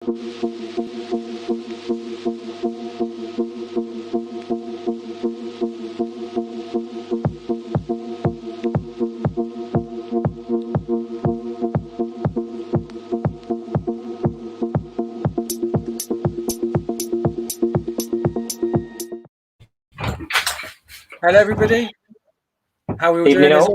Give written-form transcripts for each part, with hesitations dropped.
Hello, everybody. How are we all doing? There's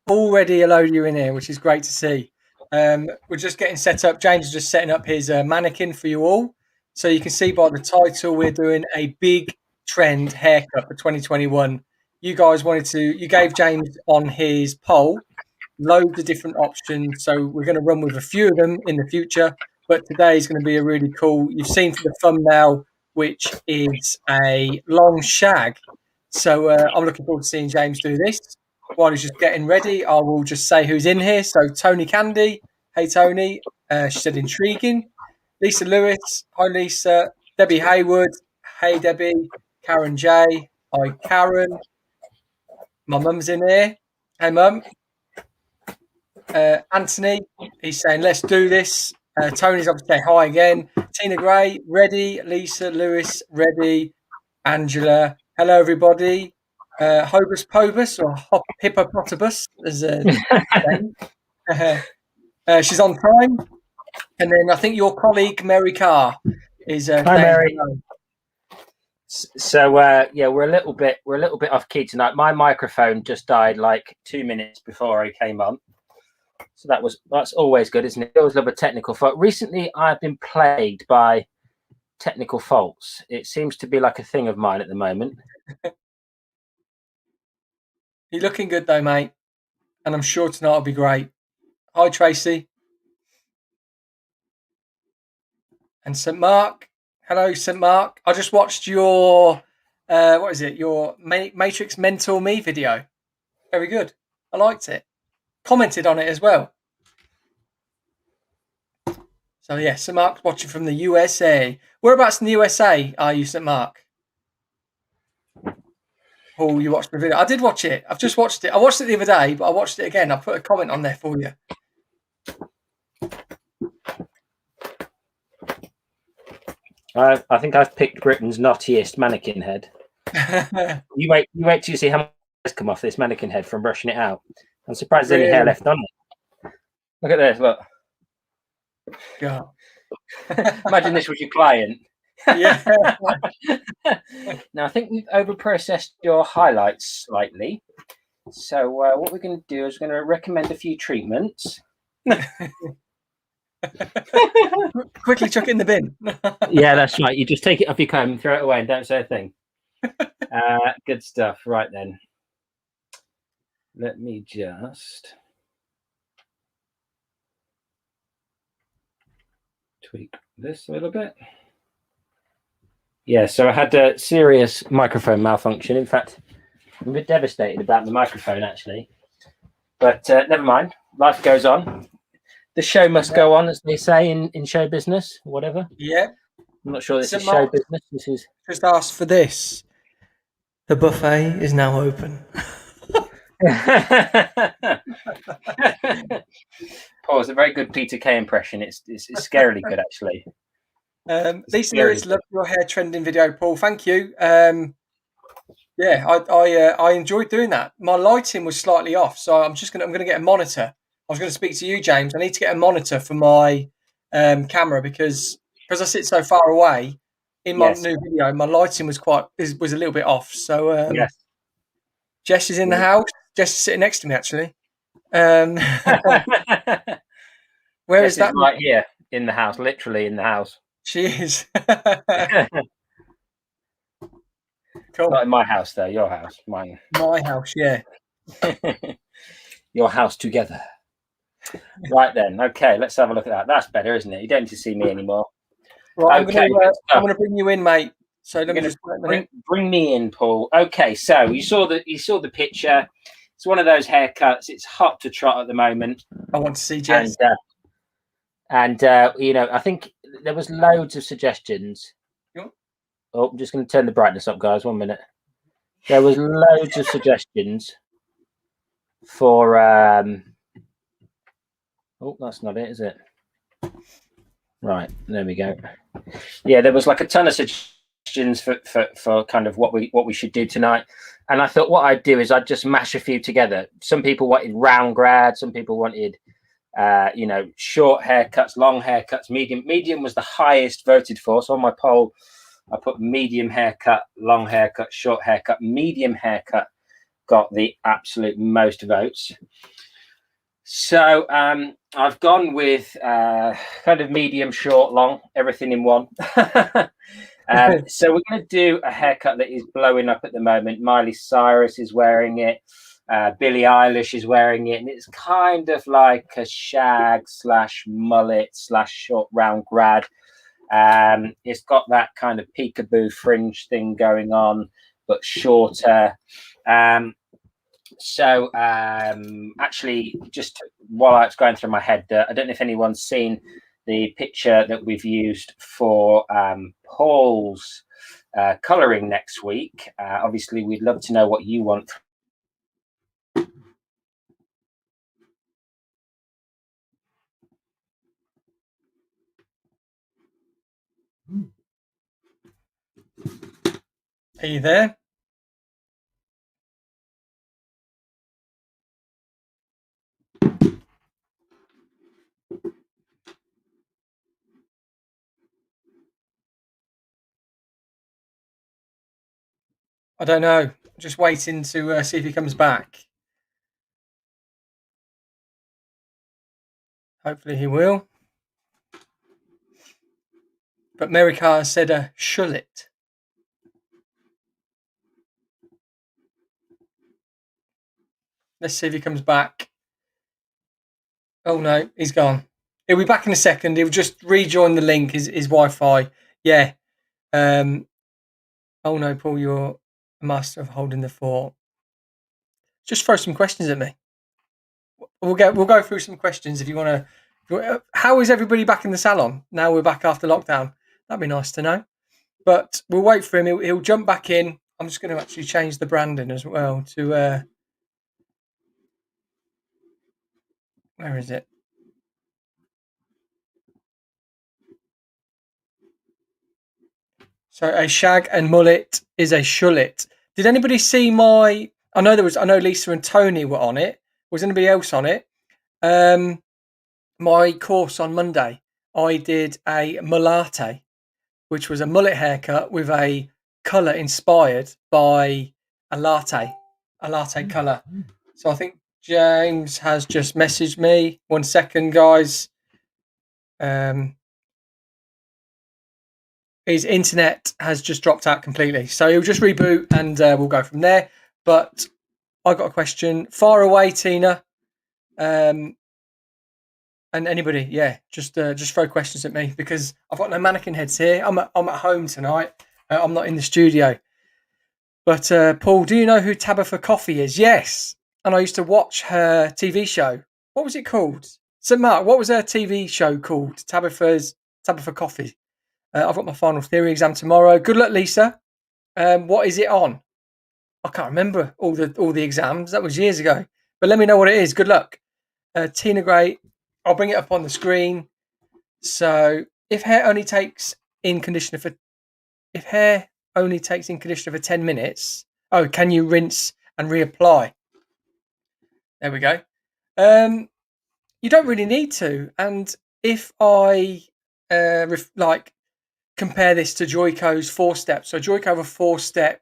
already a load of you in here, which is great to see. We're just getting set up. James is just setting up his mannequin for you all. So you can see by the title, we're doing a big trend haircut for 2021. You guys you gave James on his poll loads of different options. So we're going to run with a few of them in the future. But today is going to be a really cool, you've seen for the thumbnail, which is a long shag. So I'm looking forward to seeing James do this. While he's just getting ready, I will just say who's in here. So Tony Candy, hey Tony, she said intriguing. Lisa Lewis, hi Lisa. Debbie Haywood, hey Debbie. Karen J, hi Karen. My mum's in here, hey mum. Anthony, he's saying let's do this. Tony's obviously saying hi again. Tina Gray, ready. Lisa Lewis, ready. Angela, hello everybody. Hobus Pobus or Hippopotamus, as she's on time. And then I think your colleague Mary Carr is. Hi Mary. So yeah, we're a little bit off key tonight. My microphone just died like 2 minutes before I came on. So that's always good, isn't it? I always love a technical fault. Recently, I've been plagued by technical faults. It seems to be like a thing of mine at the moment. You're looking good though, mate. And I'm sure tonight will be great. Hi, Tracy. And St. Mark. Hello, St. Mark. I just watched your, what is it? Your Matrix Mentor Me video. Very good. I liked it. Commented on it as well. So, yeah, St. Mark's watching from the USA. Whereabouts in the USA are you, St. Mark? Oh, you watched the video. I did watch it. I've just watched it. I watched it the other day, but I watched it again. I put a comment on there for you. I think I've picked Britain's naughtiest mannequin head. You wait till you see how much has come off this mannequin head from brushing it out. I'm surprised there's any hair left on it. Look at this, look. God. Imagine this was your client. Yeah. Now, I think we've over-processed your highlights slightly. So what we're going to do is we're going to recommend a few treatments. Quickly chuck it in the bin. Yeah, that's right. You just take it off your comb and throw it away and don't say a thing. Good stuff. Right then. Let me just tweak this a little bit. Yeah, so I had a serious microphone malfunction. In fact, I'm a bit devastated about the microphone, actually. But never mind. Life goes on. The show must go on, as they say in show business, whatever. Yeah. I'm not sure this is show business. This is just asked for this. The buffet is now open. Paul, it's a very good Peter Kay impression. It's scarily good, actually. Lisa Lewis, love your hair trending video, Paul. Thank you. Yeah, I enjoyed doing that. My lighting was slightly off, so I'm gonna get a monitor. I was going to speak to you, James. I need to get a monitor for my camera because I sit so far away. In my new video, my lighting was a little bit off. So yes. Jess is in the house. Jess is sitting next to me, actually. Where Jess is that? Right here in the house, literally in the house. She is. Cool. Not in my house, though. Your house, mine. My house, yeah. Your house together. Right then. Okay, let's have a look at that. That's better, isn't it? You don't need to see me anymore. Right, okay, I'm going to bring you in, mate. So let me just bring me in, Paul. Okay, so you saw the picture. It's one of those haircuts. It's hot to trot at the moment. I want to see Jess. And you know, I think there was loads of suggestions. Oh, I'm just going to turn the brightness up, guys. 1 minute. There was loads of suggestions for. Oh, that's not it, is it? Right, there we go. Yeah, there was like a ton of suggestions for kind of what we should do tonight, and I thought what I'd do is I'd just mash a few together. Some people wanted round grad, some people wanted short haircuts, long haircuts, medium. Medium was the highest voted for. So on my poll, I put medium haircut, long haircut, short haircut. Medium haircut got the absolute most votes. So I've gone with kind of medium, short, long, everything in one. So we're going to do a haircut that is blowing up at the moment. Miley Cyrus is wearing it. Billie Eilish is wearing it. And it's kind of like a shag / mullet / short round grad. It's got that kind of peekaboo fringe thing going on, but shorter. So actually, just while it's going through my head, I don't know if anyone's seen the picture that we've used for Paul's colouring next week. Obviously, we'd love to know what you want. Are you there? I don't know. Just waiting to see if he comes back. Hopefully he will. But Mary Carr said a shullet. Let's see if he comes back. Oh no, he's gone. He'll be back in a second. He'll just rejoin the link, his Wi-Fi. Yeah. Oh no, Paul, you're a master of holding the fort. Just throw some questions at me. We'll go through some questions if you want to. How is everybody back in the salon? Now we're back after lockdown. That'd be nice to know. But we'll wait for him. He'll jump back in. I'm just going to actually change the branding as well to where is it? So a shag and mullet is a shullet. Did anybody see my? I know Lisa and Tony were on it. Was anybody else on it? My course on Monday, I did a mullate, which was a mullet haircut with a colour inspired by a latte colour. So I think James has just messaged me. 1 second, guys. His internet has just dropped out completely. So he'll just reboot and we'll go from there. But I got a question. Far away, Tina. And anybody, yeah, just throw questions at me because I've got no mannequin heads here. I'm at home tonight. I'm not in the studio. But Paul, do you know who Tabitha Coffee is? Yes. And I used to watch her TV show. What was it called? St. Mark, what was her TV show called? Tabitha Coffee. I've got my final theory exam tomorrow. Good luck, Lisa. What is it on? I can't remember all the exams. That was years ago. But let me know what it is. Good luck. Tina Gray. I'll bring it up on the screen. So if hair only takes in conditioner for 10 minutes. Oh, can you rinse and reapply? There we go. You don't really need to. And if I compare this to Joico's 4-step. So Joico have a 4-step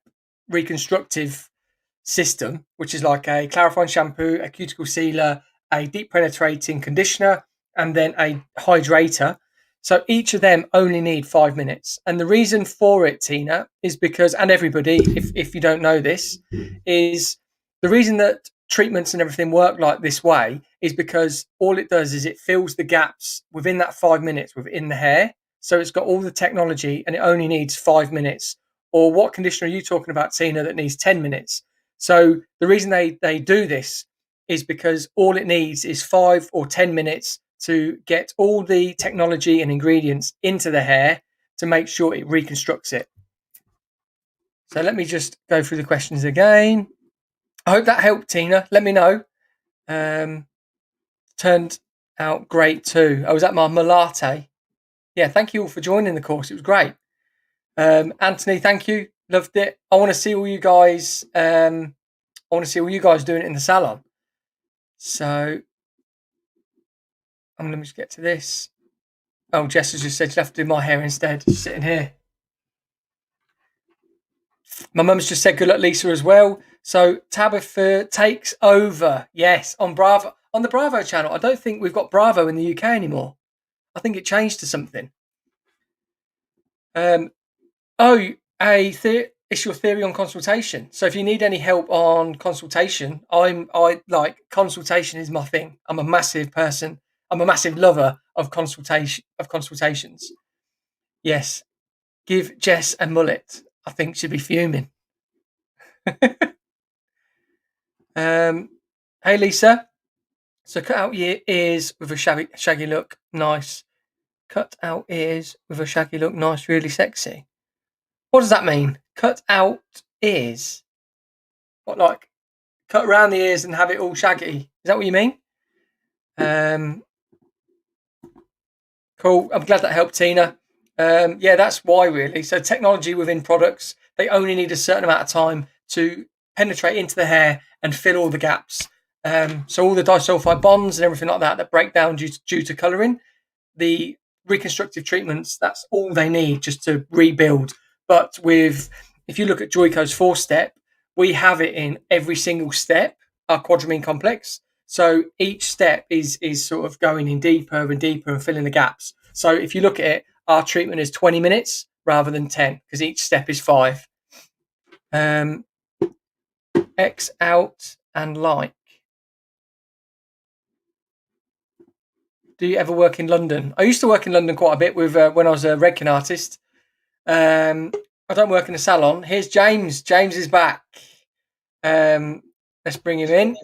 reconstructive system, which is like a clarifying shampoo, a cuticle sealer, a deep penetrating conditioner, and then a hydrator. So each of them only need 5 minutes. And the reason for it, Tina, is because, and everybody, if you don't know this, is the reason that treatments and everything work like this way is because all it does is it fills the gaps within that 5 minutes within the hair. So it's got all the technology and it only needs 5 minutes. Or what conditioner are you talking about, Tina, that needs 10 minutes? So the reason they do this is because all it needs is 5 or 10 minutes to get all the technology and ingredients into the hair to make sure it reconstructs it. So let me just go through the questions again. I hope that helped, Tina. Let me know. Turned out great too. I was at my mullate. yeah, thank you all for joining the course. It was great. Anthony, thank you. Loved it. I want to see all you guys. I want to see all you guys doing it in the salon. So I'm going to just get to this. Oh, Jess has just said she'll have to do my hair instead. Sitting here. My mum's just said good luck, Lisa, as well. So Tabitha takes over. Yes, on Bravo, on the Bravo channel. I don't think we've got Bravo in the UK anymore. I think it changed to something. It's your theory on consultation. So if you need any help on consultation, I like consultation is my thing. I'm a massive person. I'm a massive lover of consultations. Yes, give Jess a mullet. I think she'd be fuming. Hey Lisa. So cut out your ears with a shaggy look. Nice. Cut out ears with a shaggy look. Nice. Really sexy. What does that mean? Cut out ears? What, like cut around the ears and have it all shaggy? Is that what you mean? Cool. I'm glad that helped, Tina. Yeah, that's why really. So technology within products, they only need a certain amount of time to penetrate into the hair and fill all the gaps. So all the disulfide bonds and everything like that break down due to colouring, the reconstructive treatments, that's all they need just to rebuild. But if you look at Joico's 4-step, we have it in every single step, our quadramine complex. So each step is sort of going in deeper and deeper and filling the gaps. So if you look at it, our treatment is 20 minutes rather than 10 because each step is 5. X out and like. Do you ever work in London? I used to work in London quite a bit with when I was a Redken artist. I don't work in a salon. Here's James. James is back. Let's bring him in.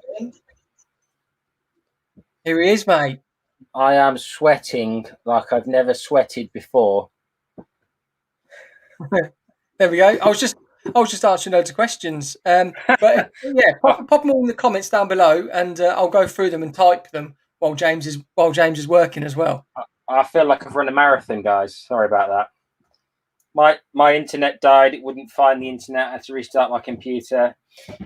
Here he is, mate. I am sweating like I've never sweated before. There we go. I was just answering loads of questions. But yeah, pop them all in the comments down below, and I'll go through them and type them while James is working as well. I feel like I've run a marathon, guys. Sorry about that. My internet died. It wouldn't find the internet. I had to restart my computer.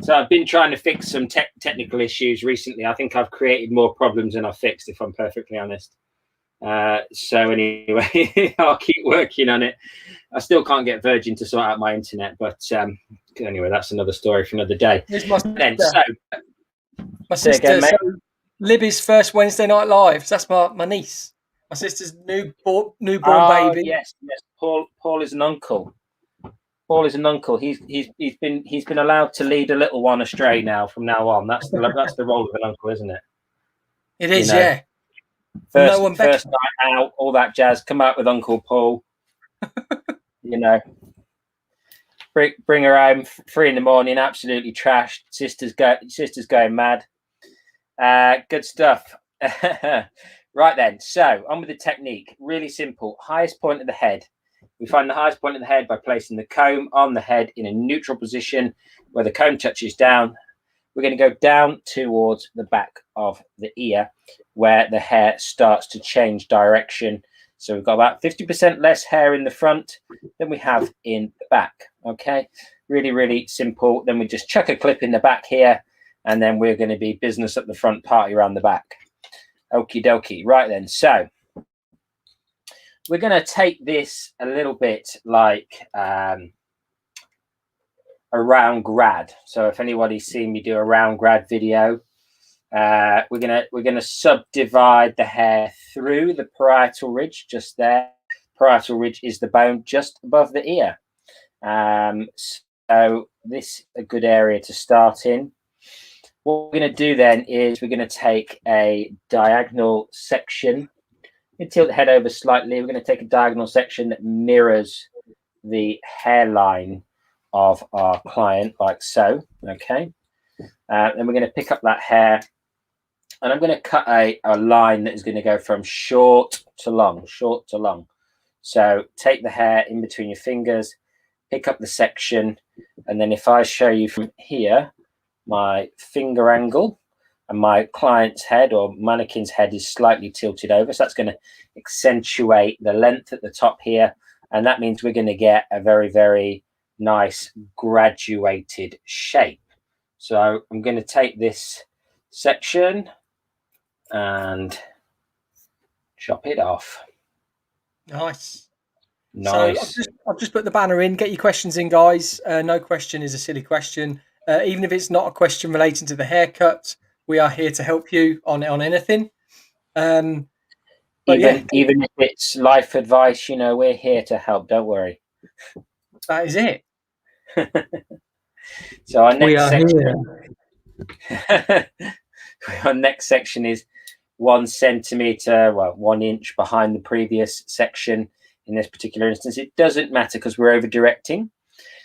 So I've been trying to fix some technical issues recently. I think I've created more problems than I've fixed, if I'm perfectly honest. So anyway, I'll keep working on it. I still can't get Virgin to sort out my internet, but anyway, that's another story for another day. My sister, again, so Libby's first Wednesday Night Live. So that's my niece. My sister's newborn baby. Yes. Paul is an uncle. Paul is an uncle. He's been allowed to lead a little one astray now. From now on, that's the role of an uncle, isn't it? It is, yeah. First night out, all that jazz. Come out with Uncle Paul. Bring her home 3 a.m, absolutely trashed. Sister's going mad. Good stuff. Right then, so on with the technique. Really simple. Highest point of the head. We find the highest point of the head by placing the comb on the head in a neutral position where the comb touches down. We're going to go down towards the back of the ear where the hair starts to change direction. So we've got about 50% less hair in the front than we have in the back. Okay, really, really simple. Then we just chuck a clip in the back here, and then we're going to be business at the front, party around the back. Okie dokie. Right then, so we're going to take this a little bit like a round grad. So if anybody's seen me do a round grad video, we're gonna subdivide the hair through the parietal ridge just there. Parietal ridge is the bone just above the ear. So this is a good area to start in. What we're going to do then is we're going to take a diagonal section. You tilt the head over slightly. We're going to take a diagonal section that mirrors the hairline of our client, like so. Okay. Then we're going to pick up that hair, and I'm going to cut a line that is going to go from short to long, short to long. So take the hair in between your fingers, pick up the section, and then if I show you from here, my finger angle, and my client's head or mannequin's head is slightly tilted over. So that's going to accentuate the length at the top here. And that means we're going to get a very, very nice graduated shape. So I'm going to take this section and chop it off. Nice. Nice. So I've just put the banner in. Get your questions in, guys. No question is a silly question. Even if it's not a question relating to the haircut, we are here to help you on anything. Even if it's life advice, you know, we're here to help. Don't worry. That is it. So our next section is 1 centimeter, well, 1 inch behind the previous section. In this particular instance, it doesn't matter because we're over directing.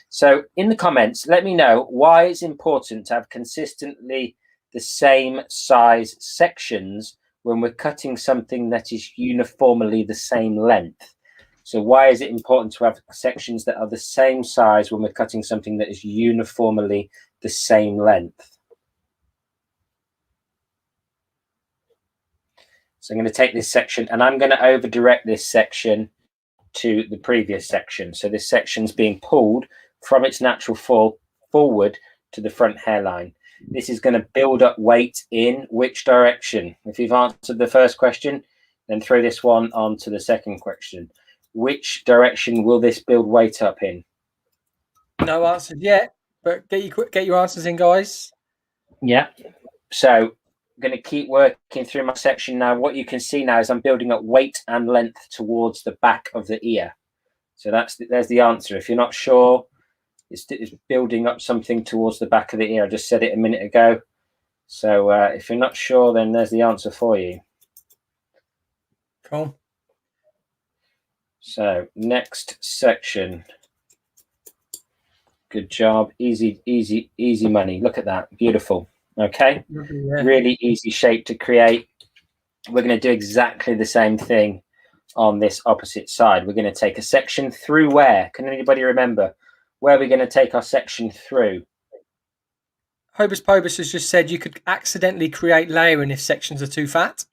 So in the comments, let me know why it's important to have consistently the same size sections when we're cutting something that is uniformly the same length. So why is it important to have sections that are the same size when we're cutting something that is uniformly the same length? So I'm going to take this section and I'm going to over direct this section to the previous section. So this section's being pulled from its natural fall forward to the front hairline. This is going to build up weight in which direction? If you've answered the first question, then throw this one on to the second question. Which direction will this build weight up in? No answers yet, but get your answers in, guys. Yeah. So I'm going to keep working through my section now. What you can see now is I'm building up weight and length towards the back of the ear. So there's the answer. If you're not sure, it's building up something towards the back of the ear. I just said it a minute ago. So if you're not sure, then there's the answer for you. Cool. So next section. Good job. Easy money. Look at that. Beautiful. Okay. Yeah. Really easy shape to create. We're going to do exactly the same thing on this opposite side. We're going to take a section through where? Can anybody remember where we're going to take our section through? Hobus Pobus has just said you could accidentally create layering if sections are too fat.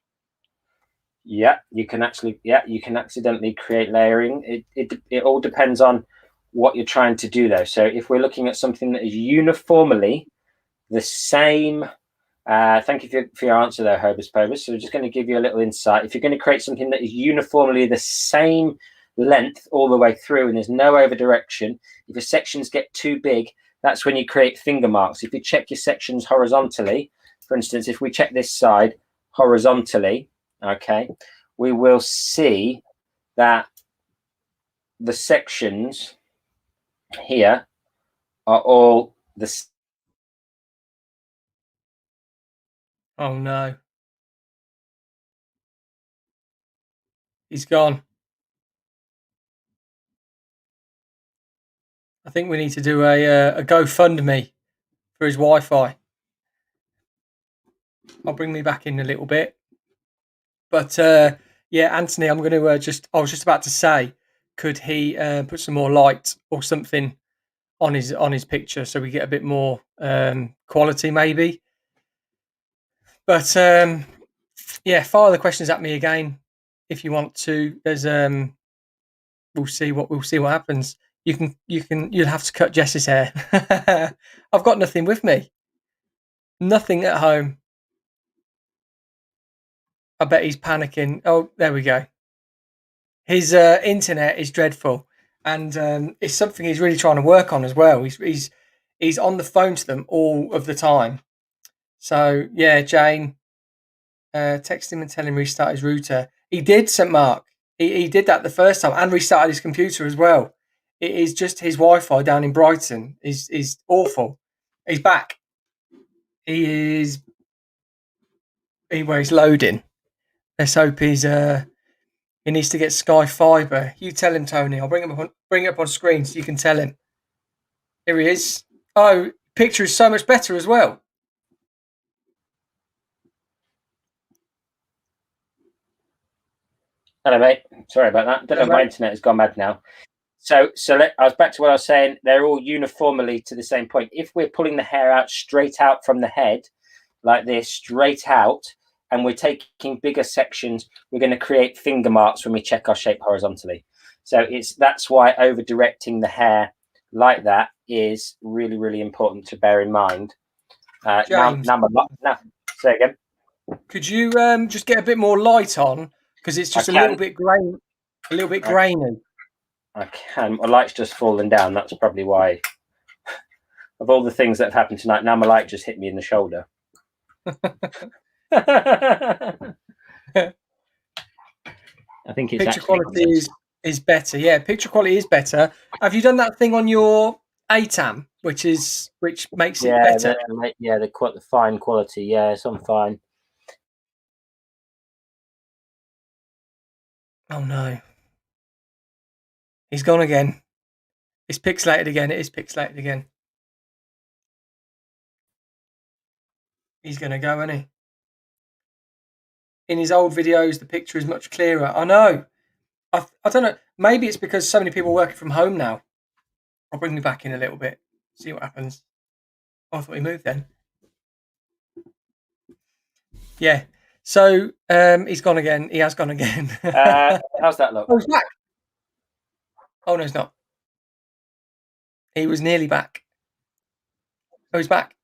Yeah, you can accidentally create layering. It all depends on what you're trying to do though. So if we're looking at something that is uniformly the same, thank you for your answer there, Hobus Pobus. So we're just going to give you a little insight. If you're going to create something that is uniformly the same length all the way through and there's no over direction, if your sections get too big, that's when you create finger marks. If you check your sections horizontally, for instance, if we check this side horizontally, okay, we will see that the sections here are all the same. Oh no. He's gone. I think we need to do a GoFundMe for his Wi-Fi. I'll bring me back in a little bit. But yeah, Anthony, I'm going to I was just about to say, could he put some more light or something on his picture so we get a bit more quality maybe? But yeah, fire the questions at me again if you want to. There's we'll see what happens. You'll have to cut Jess's hair. I've got nothing with me. Nothing at home. I bet he's panicking. Oh, there we go. His internet is dreadful, and it's something he's really trying to work on as well. He's on the phone to them all of the time. So yeah, Jane, text him and tell him restart his router. He did, St. Mark. He did that the first time and restarted his computer as well. It is just his Wi-Fi down in Brighton is awful. He's back. He's loading. Let's hope he needs to get Sky Fibre. You tell him, Tony. I'll bring it up on screen so you can tell him. Here he is. Oh, picture is so much better as well. Hello, mate. Sorry about that. Don't know, my internet has gone mad now. So I was back to what I was saying. They're all uniformly to the same point. If we're pulling the hair out straight out from the head, like this straight out, and we're taking bigger sections, we're going to create finger marks when we check our shape horizontally. So that's why over directing the hair like that is really, really important to bear in mind. James, now, say again. Could you just get a bit more light on, because it's just a little bit grainy. I can. My light's just fallen down. That's probably why. Of all the things that have happened tonight, now my light just hit me in the shoulder. I think it's picture quality is better. Yeah, picture quality is better. Have you done that thing on your ATAM, which makes it better? The fine quality. Yeah, it's on fine. Oh no, he's gone again. It's pixelated again. It is pixelated again. He's going to go, isn't he? In his old videos, the picture is much clearer. I know. I don't know. Maybe it's because so many people are working from home now. I'll bring you back in a little bit. See what happens. Oh, I thought he moved then. Yeah. So he's gone again. He has gone again. How's that look? Oh, he's back. Oh no, he's not. He was nearly back. Oh, he's back.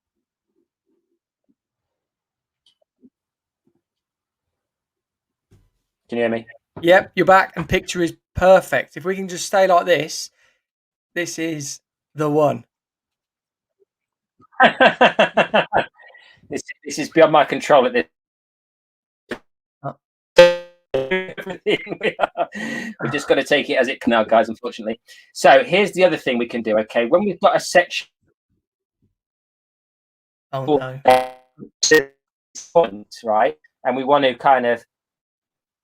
Can you hear me? Yep, you're back, and picture is perfect. If we can just stay like this, this is the one. This is beyond my control at this. We're just going to take it as it can now, guys, unfortunately. So here's the other thing we can do. Okay, when we've got a section, right, and we want to kind of,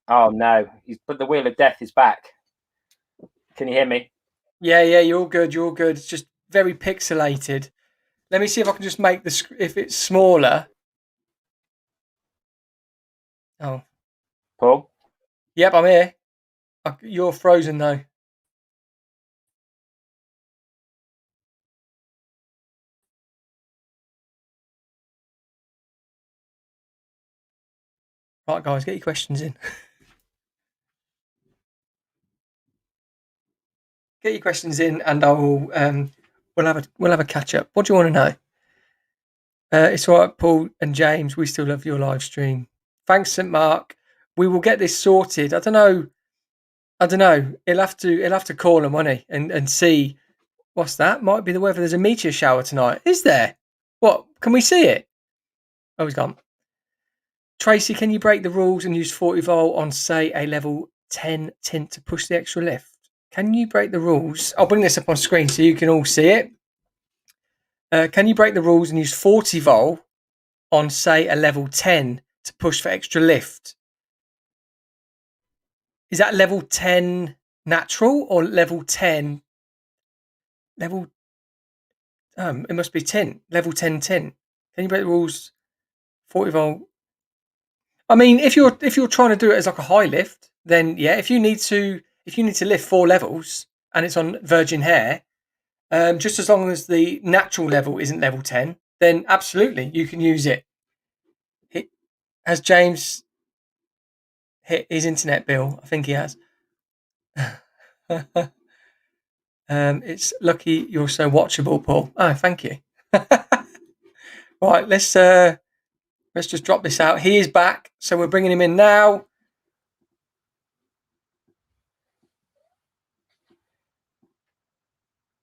oh no, but the wheel of death is back. Can you hear me? Yeah, you're all good. You're all good. It's just very pixelated. Let me see if I can just make if it's smaller. Oh, Paul. Yep, I'm here. You're frozen though. Right, guys, get your questions in. Get your questions in, and I will. We'll have a catch up. What do you want to know? It's all right, Paul and James. We still love your live stream. Thanks, St. Mark. We will get this sorted. I don't know. He'll have to call him, won't he? And see what's that. Might be the weather. There's a meteor shower tonight. Is there? What? Can we see it? Oh, he's gone. Tracy, can you break the rules and use 40 volt on, say, a level 10 tint to push the extra lift? Can you break the rules? I'll bring this up on screen so you can all see it. Can you break the rules and use 40 volt on, say, a level 10 to push for extra lift? Is that level 10 natural or level 10? Level. It must be tint. Level 10 tint. Can you break the rules? 40 volt. I mean, if you're trying to do it as like a high lift, then yeah. If you need to lift 4 levels and it's on virgin hair, just as long as the natural level isn't level 10, then absolutely you can use it. Has James hit his internet bill? I think he has. It's lucky you're so watchable, Paul. Oh, thank you. Right, let's just drop this out. He is back, so we're bringing him in now.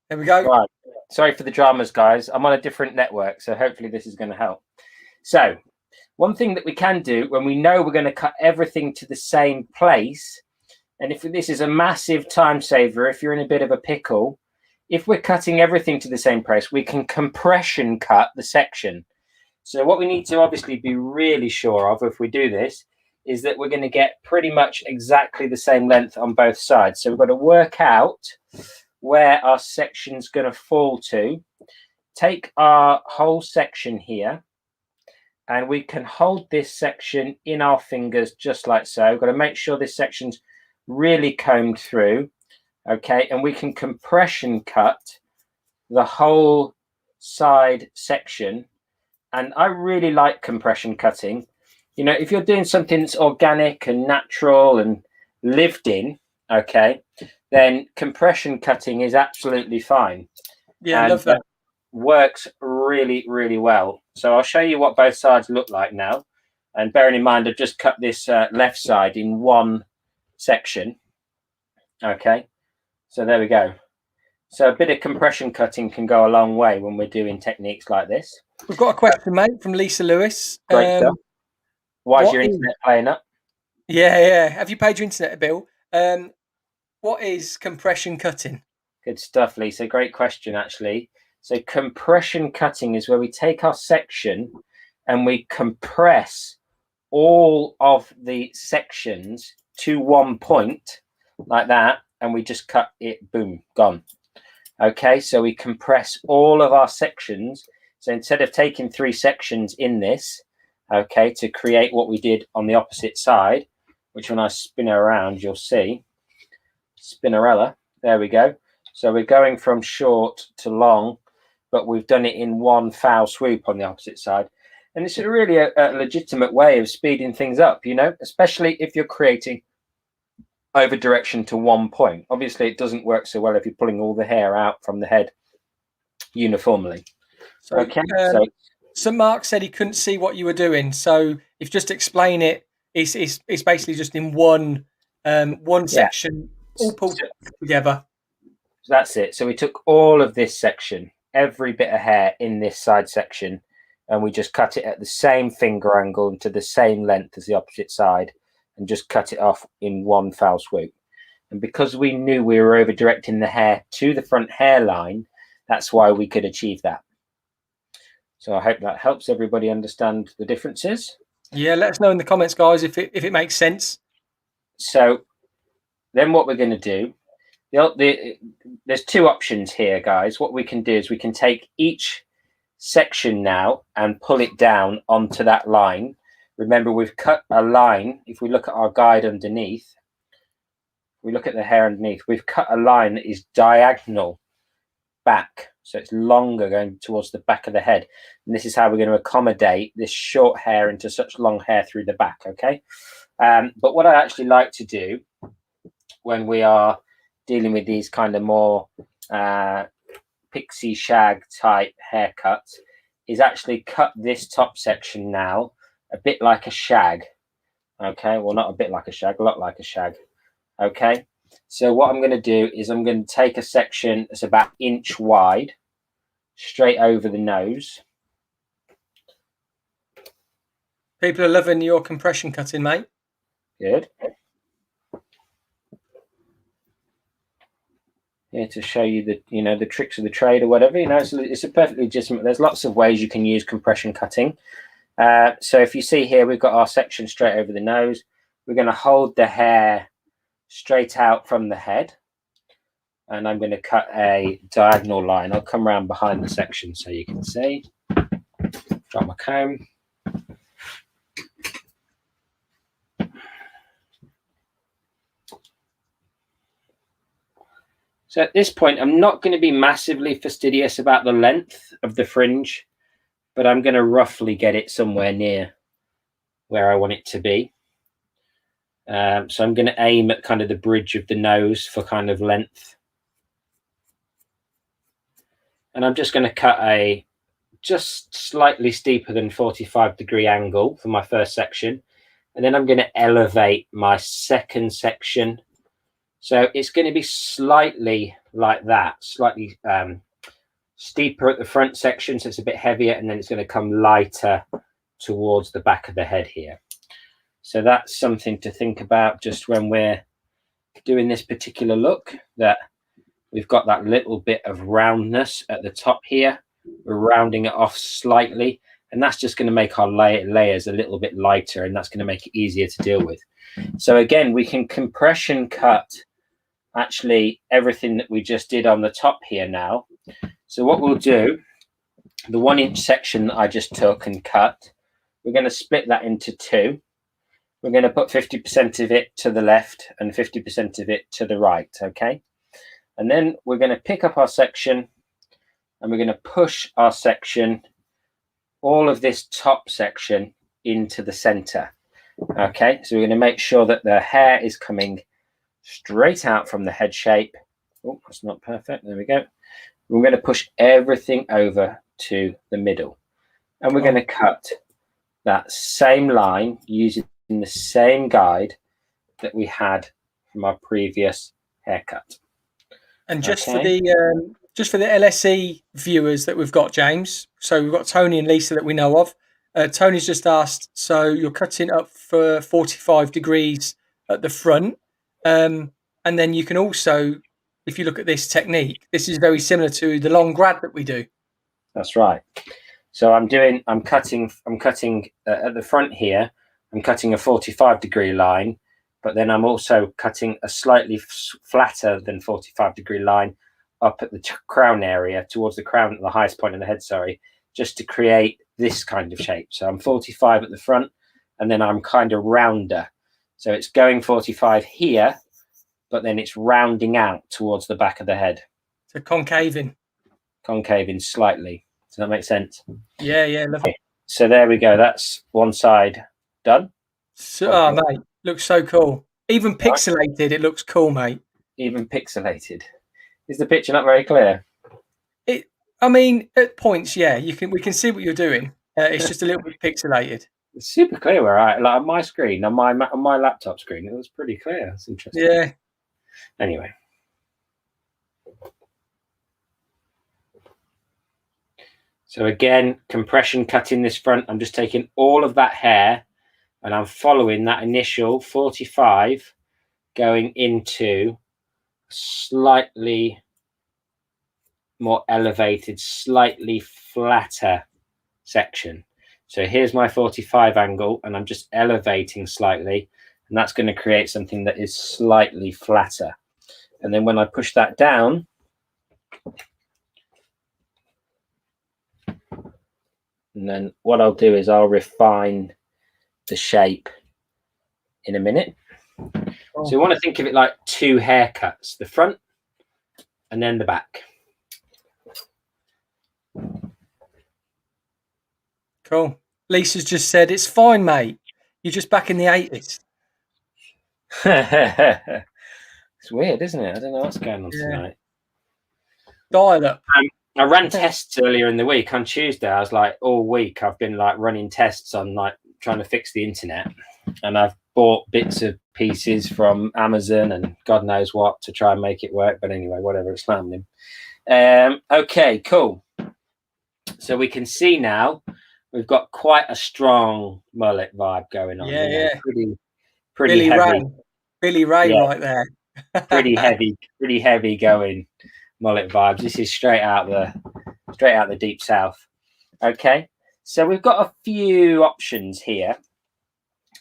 There we go. Right. Sorry for the dramas, guys. I'm on a different network, so hopefully this is going to help. So one thing that we can do when we know we're going to cut everything to the same place, and if this is a massive time saver, if you're in a bit of a pickle, if we're cutting everything to the same place, we can compression cut the section. So what we need to obviously be really sure of if we do this is that we're going to get pretty much exactly the same length on both sides. So we've got to work out where our section's going to fall to. Take our whole section here, and we can hold this section in our fingers just like so. We've got to make sure this section's really combed through, okay, and we can compression cut the whole side section and I really like compression cutting. You know, if you're doing something that's organic and natural and lived in, okay, then compression cutting is absolutely fine. Yeah, And love that. works really, really well. So I'll show you what both sides look like now. And bearing in mind, I've just cut this left side in one section. Okay, so there we go. So a bit of compression cutting can go a long way when we're doing techniques like this. We've got a question, mate, from Lisa Lewis. Great stuff. Why is your internet playing up? Yeah. Have you paid your internet bill? What is compression cutting? Good stuff, Lisa. Great question, actually. So compression cutting is where we take our section and we compress all of the sections to one point like that, and we just cut it, boom, gone. Okay, so we compress all of our sections. So instead of taking 3 sections in this, okay, to create what we did on the opposite side, which when I spin it around, you'll see, spinnerella, there we go. So we're going from short to long, but we've done it in one foul swoop on the opposite side. And it's really a legitimate way of speeding things up, you know, especially if you're creating over direction to one point. Obviously, it doesn't work so well if you're pulling all the hair out from the head uniformly. So, okay. So Mark said he couldn't see what you were doing. So if just explain it, it's basically just in one section, all pulled together. So that's it. So we took all of this section, every bit of hair in this side section, and we just cut it at the same finger angle and to the same length as the opposite side, and just cut it off in one foul swoop. And because we knew we were over directing the hair to the front hairline, that's why we could achieve that. So I hope that helps everybody understand the differences. Yeah, let us know in the comments, guys, if it makes sense. So then what we're going to do, there's 2 options here, guys. What we can do is we can take each section now and pull it down onto that line. Remember, we've cut a line. If we look at our guide underneath, we look at the hair underneath, we've cut a line that is diagonal back. So it's longer going towards the back of the head. And this is how we're going to accommodate this short hair into such long hair through the back, okay? But what I actually like to do when we are dealing with these kind of more pixie shag type haircuts is actually cut this top section now a bit like a shag. Okay, well, not a bit like a shag, a lot like a shag. Okay, so what I'm going to do is I'm going to take a section that's about 1 inch wide straight over the nose. People are loving your compression cutting, mate. Good. Here to show you the, you know, the tricks of the trade or whatever. You know, it's a perfectly legitimate. There's lots of ways you can use compression cutting. So if you see here, we've got our section straight over the nose. We're going to hold the hair straight out from the head, and I'm going to cut a diagonal line. I'll come around behind the section so you can see. Drop my comb. So at this point, I'm not going to be massively fastidious about the length of the fringe, but I'm going to roughly get it somewhere near where I want it to be. So I'm going to aim at kind of the bridge of the nose for kind of length. And I'm just going to cut a just slightly steeper than 45-degree angle for my first section. And then I'm going to elevate my second section. So it's going to be slightly like that, slightly steeper at the front section, so it's a bit heavier, and then it's going to come lighter towards the back of the head here. So that's something to think about just when we're doing this particular look, that we've got that little bit of roundness at the top here. We're rounding it off slightly, and that's just going to make our layers a little bit lighter, and that's going to make it easier to deal with. So again, we can compression cut actually everything that we just did on the top here now. So what we'll do, the 1 inch section that I just took and cut, we're going to split that into 2. We're going to put 50% of it to the left and 50% of it to the right, okay? And then we're going to pick up our section and we're going to push our section all of this top section into the center. Okay, so we're going to make sure that the hair is coming straight out from the head shape. Oh, that's not perfect. There we go. We're going to push everything over to the middle, and we're going to cut that same line using the same guide that we had from our previous haircut. And just for the LSE viewers that we've got, James. So we've got Tony and Lisa that we know of. Tony's just asked, so you're cutting up for 45 degrees at the front, and then you can also, if you look at this technique, this is very similar to the long grad that we do. That's right. So I'm cutting at the front here. I'm cutting a 45-degree line, but then I'm also cutting a slightly flatter than 45-degree line up at the crown area, towards the crown at the highest point of the head, sorry, just to create this kind of shape. So I'm 45 at the front, and then I'm kind of rounder. So it's going 45 here, but then it's rounding out towards the back of the head. So concaving. Concaving slightly. Does that make sense? Yeah, lovely. Okay. So there we go. That's one side done. So, oh, mate, looks so cool. Even pixelated, it looks cool, mate. Even pixelated. Is the picture not very clear? I mean, at points, yeah, we can see what you're doing. It's just a little bit pixelated. It's super clear where like on my screen, on my laptop screen, it was pretty clear. That's interesting. Yeah. Anyway. So again, compression cutting this front. I'm just taking all of that hair and I'm following that initial 45 going into slightly more elevated, slightly flatter section. So here's my 45 angle and I'm just elevating slightly, and that's going to create something that is slightly flatter. And then when I push that down, and then what I'll do is I'll refine the shape in a minute. So you want to think of it like two haircuts, the front and then the back. Cool. Lisa's just said, it's fine, mate. You're just back in the 80s. It's weird, isn't it? I don't know what's going on tonight. Dial up. I ran tests earlier in the week. On Tuesday, I was like, all week I've been like running tests on like trying to fix the internet, and I've bought bits of pieces from Amazon and God knows what to try and make it work. But anyway, whatever, it's landing. Okay, cool. So we can see now we've got quite a strong mullet vibe going on. Yeah. Pretty Billy heavy. Billy Ray right there. pretty heavy going mullet vibes. This is straight out the deep south. Okay, so we've got a few options here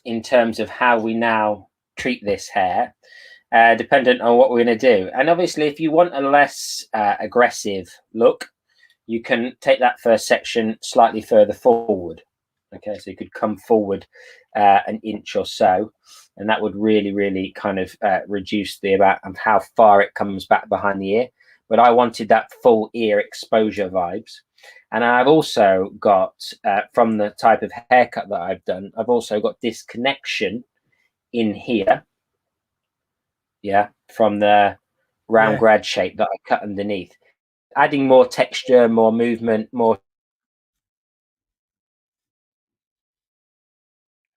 in terms of how we now treat this hair, dependent on what we're going to do. And obviously, if you want a less aggressive look, you can take that first section slightly further forward. Okay, so you could come forward an inch or so, and that would really kind of reduce the amount of how far it comes back behind the ear. But I wanted that full ear exposure vibes. And I've also got, from the type of haircut that I've done, I've also got disconnection in here. Yeah, from the round grad shape that I cut underneath. Adding more texture, more movement, more.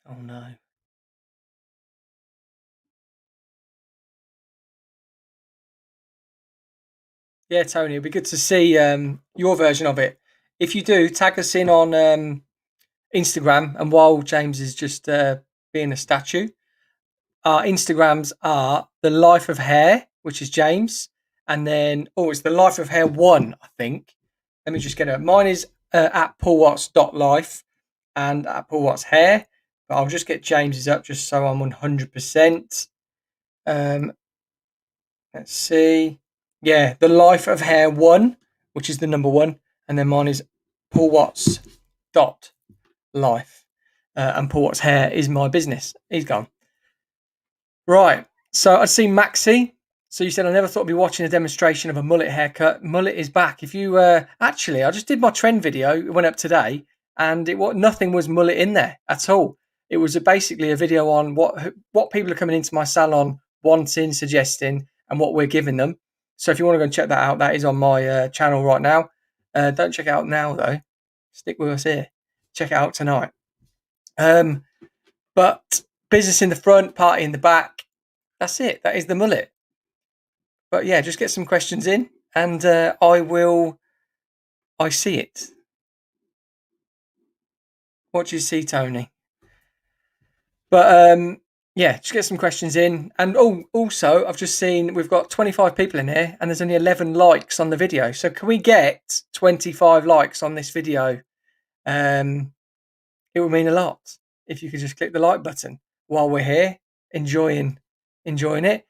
Oh, no. Yeah, Tony, it'd be good to see your version of it. If you do, tag us in on Instagram. And while James is just being a statue, our Instagrams are The Life of Hair, which is James. And then, it's The Life of Hair 1, I think. Let me just get it. Mine is at paulwatts.life and at paulwattshair. But I'll just get James's up just so I'm 100%. Let's see. Yeah, The Life of Hair 1, which is the number 1. And then mine is paulwatts.life. And Paul Watts Hair is my business. He's gone. Right. So I see Maxi. So you said, I never thought I'd be watching a demonstration of a mullet haircut. Mullet is back. If you actually, I just did my trend video. It went up today. and nothing was mullet in there at all. It was basically a video on what people are coming into my salon wanting, suggesting, and what we're giving them. So if you want to go and check that out, that is on my channel right now. Don't check it out now though. Stick with us here. Check it out tonight. But business in the front, party in the back. That's it. That is the mullet. But yeah, just get some questions in, and I see it. What do you see, Tony? But yeah, just get some questions in. And also, I've just seen we've got 25 people in here, and there's only 11 likes on the video. So can we get 25 likes on this video? It would mean a lot if you could just click the like button while we're here enjoying it.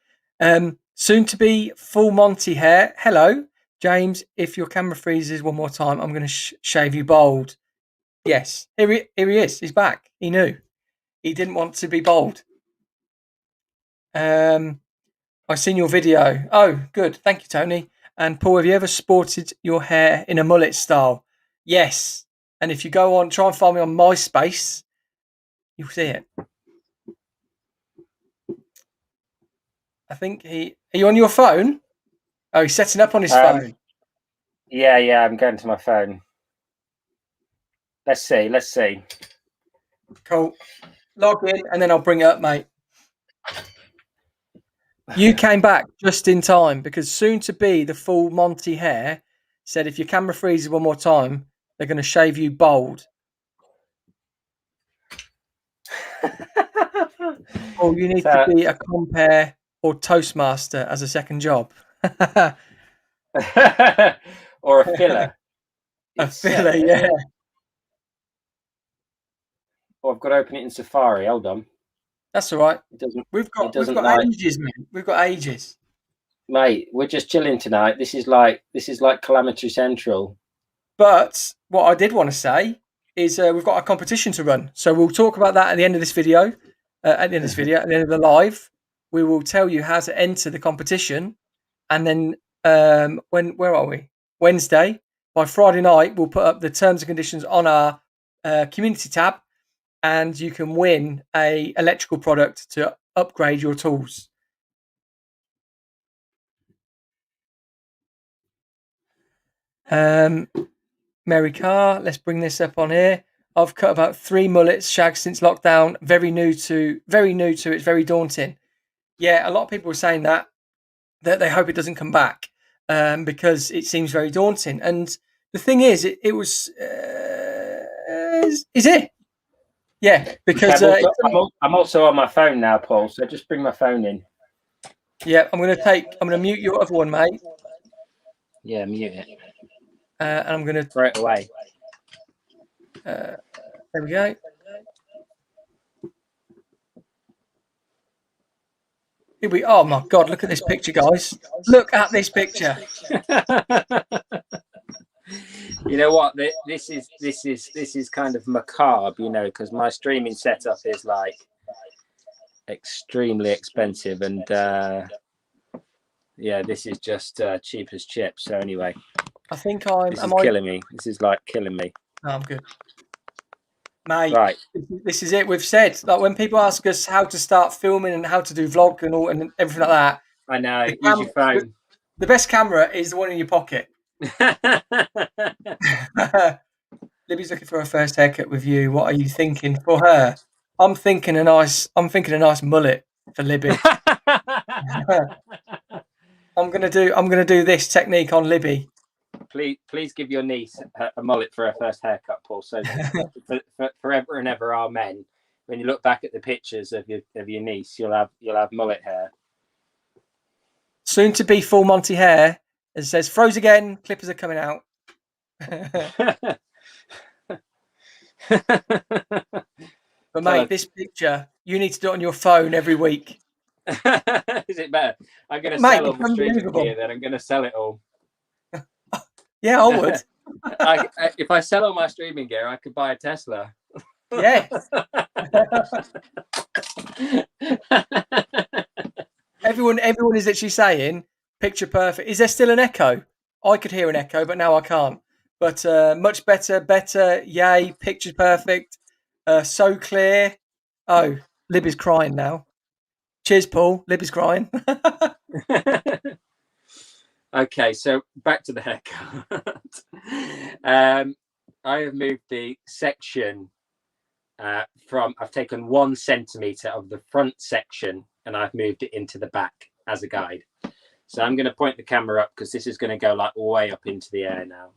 Soon to be full Monty hair. Hello, James. If your camera freezes one more time, I'm going to shave you bald. Yes, here he is. He's back. He knew. He didn't want to be bald. I've seen your video. Oh, good. Thank you, Tony. And Paul, have you ever sported your hair in a mullet style? Yes. And if you go on, try and find me on MySpace, you'll see it. I think are you on your phone? Oh, he's setting up on his phone. Yeah, I'm going to my phone. Let's see. Cool. Log in and then I'll bring it up, mate. You came back just in time because soon to be the full Monty hair said if your camera freezes one more time, they're going to shave you bald. Or you need to be a compare or Toastmaster as a second job. Or a filler. A filler, yeah. Oh, I've got to open it in Safari. Hold on. That's all right. We've got ages, mate. We've got ages. Mate, we're just chilling tonight. This is like Calamity Central. But what I did want to say is we've got a competition to run. So we'll talk about that at the end of this video. At the end of the live, we will tell you how to enter the competition. And then where are we? Wednesday. By Friday night, we'll put up the terms and conditions on our community tab, and you can win a electrical product to upgrade your tools. Mary Carr, let's bring this up on here. I've cut about 3 mullets shags since lockdown. Very new to it. Very daunting. Yeah, a lot of people were saying that they hope it doesn't come back because it seems very daunting. And the thing is, it was. Is it? Yeah, because I'm also on my phone now, Paul. So just bring my phone in. Yeah, I'm going to mute your other one, mate. Yeah, mute it. And I'm going to throw it away. There we go. Oh my God! Look at this picture, guys. Look at this picture. You know what? This is kind of macabre, you know, because my streaming setup is like extremely expensive, and yeah, this is just cheap as chips. So anyway, I think this is killing me. This is like killing me. No, I'm good, mate. Right. This is it. We've said, like, when people ask us how to start filming and how to do vlog and all and everything like that. I know. Use your phone. The best camera is the one in your pocket. Libby's looking for her first haircut with you. What are you thinking for her? I'm thinking a nice mullet for Libby. I'm gonna do this technique on Libby. Please give your niece a mullet for her first haircut, Paul. So for forever and ever, amen. When you look back at the pictures of your niece, you'll have mullet hair. Soon to be full Monty hair. As it says, froze again. Clippers are coming out. But mate, this picture, you need to do it on your phone every week. Is it better? I'm going to sell all my streaming gear then. I'm going to sell it all. Yeah, I would. If I sell all my streaming gear, I could buy a Tesla. Yes. Everyone is actually saying picture perfect. Is there still an echo? I could hear an echo, but now I can't. but much better. Yay, picture perfect. So clear. Oh, Lib is crying now. Cheers, Paul. Lib is crying. Okay, so back to the haircut. I have moved the section I've taken 1 centimeter of the front section and I've moved it into the back as a guide. So I'm going to point the camera up because this is going to go like way up into the air now.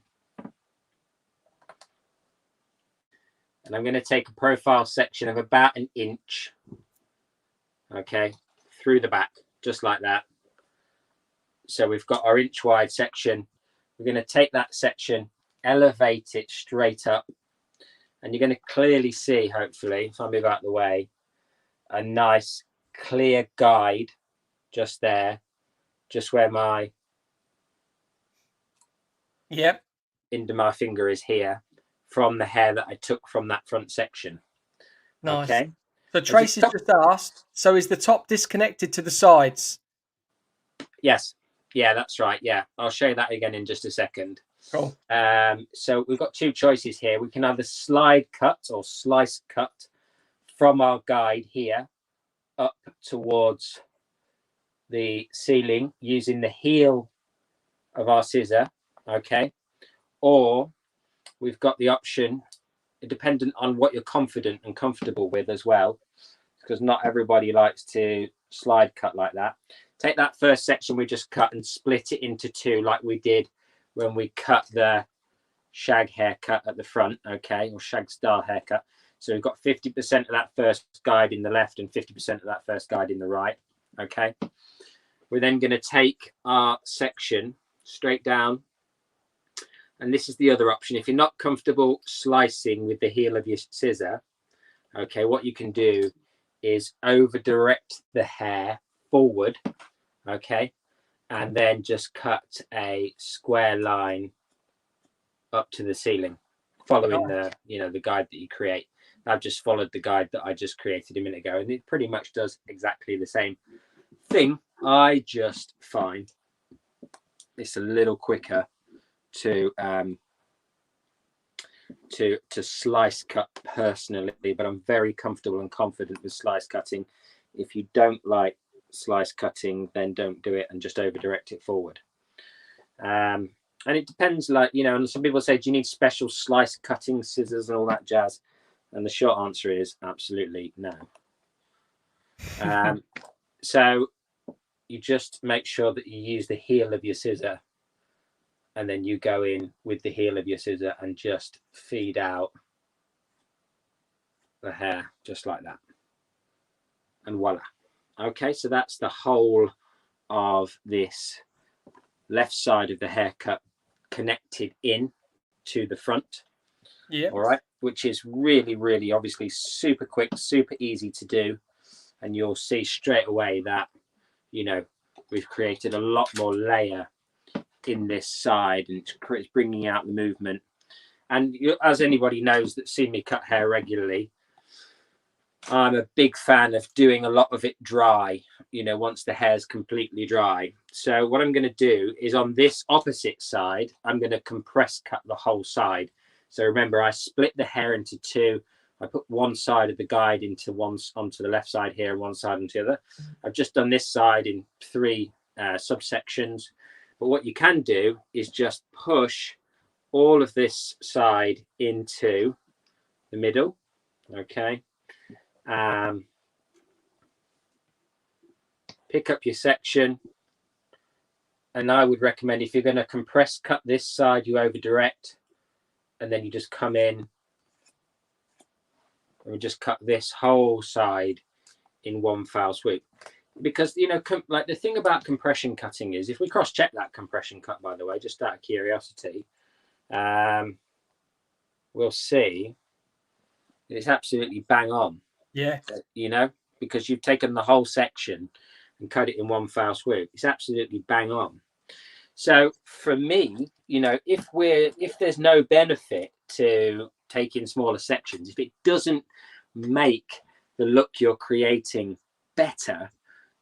And I'm going to take a profile section of about 1 inch, okay, through the back, just like that. So we've got our inch wide section. We're going to take that section, elevate it straight up, and you're going to clearly see, hopefully, if I move out of the way, a nice clear guide just there, just where my end of my finger is here, from the hair that I took from that front section. Nice. Okay. So Tracy's just asked, so is the top disconnected to the sides? Yes. Yeah, that's right. Yeah, I'll show you that again in just a second. Cool. So we've got 2 choices here. We can either slide cut or slice cut from our guide here up towards the ceiling using the heel of our scissor, okay? Or we've got the option, dependent on what you're confident and comfortable with as well, because not everybody likes to slide cut like that. Take that first section we just cut and split it into 2 like we did when we cut the shag haircut at the front, okay, or shag style haircut. So we've got 50% of that first guide in the left and 50% of that first guide in the right, okay. We're then going to take our section straight down, and this is the other option. If you're not comfortable slicing with the heel of your scissor, okay, what you can do is over direct the hair forward, okay, and then just cut a square line up to the ceiling, following the the guide that you create. I've just followed the guide that I just created a minute ago, and it pretty much does exactly the same thing. I just find it's a little quicker to slice cut personally, but I'm very comfortable and confident with slice cutting. If you don't like slice cutting, then don't do it and just over direct it forward. And it depends, like, and some people say, do you need special slice cutting scissors and all that jazz? And the short answer is absolutely no. So you just make sure that you use the heel of your scissor, and then you go in with the heel of your scissor and just feed out the hair just like that. And voila. Okay, so that's the whole of this left side of the haircut connected in to the front. Yeah. All right, which is really, really obviously super quick, super easy to do. And you'll see straight away that, we've created a lot more layer in this side, and it's bringing out the movement. And as anybody knows that's seen me cut hair regularly, I'm a big fan of doing a lot of it dry, once the hair's completely dry. So what I'm going to do is on this opposite side, I'm going to compress cut the whole side. So remember, I split the hair into 2. I put one side of the guide onto the left side here and one side onto the other. I've just done this side in 3 subsections. But what you can do is just push all of this side into the middle, okay? Pick up your section, and I would recommend, if you're going to compress cut this side, you over direct, and then you just come in and we just cut this whole side in one foul swoop. Because like the thing about compression cutting is, if we cross check that compression cut, by the way, just out of curiosity, we'll see it's absolutely bang on. Yeah. Because you've taken the whole section and cut it in one foul swoop. It's absolutely bang on. So for me, if there's no benefit to taking smaller sections, if it doesn't make the look you're creating better,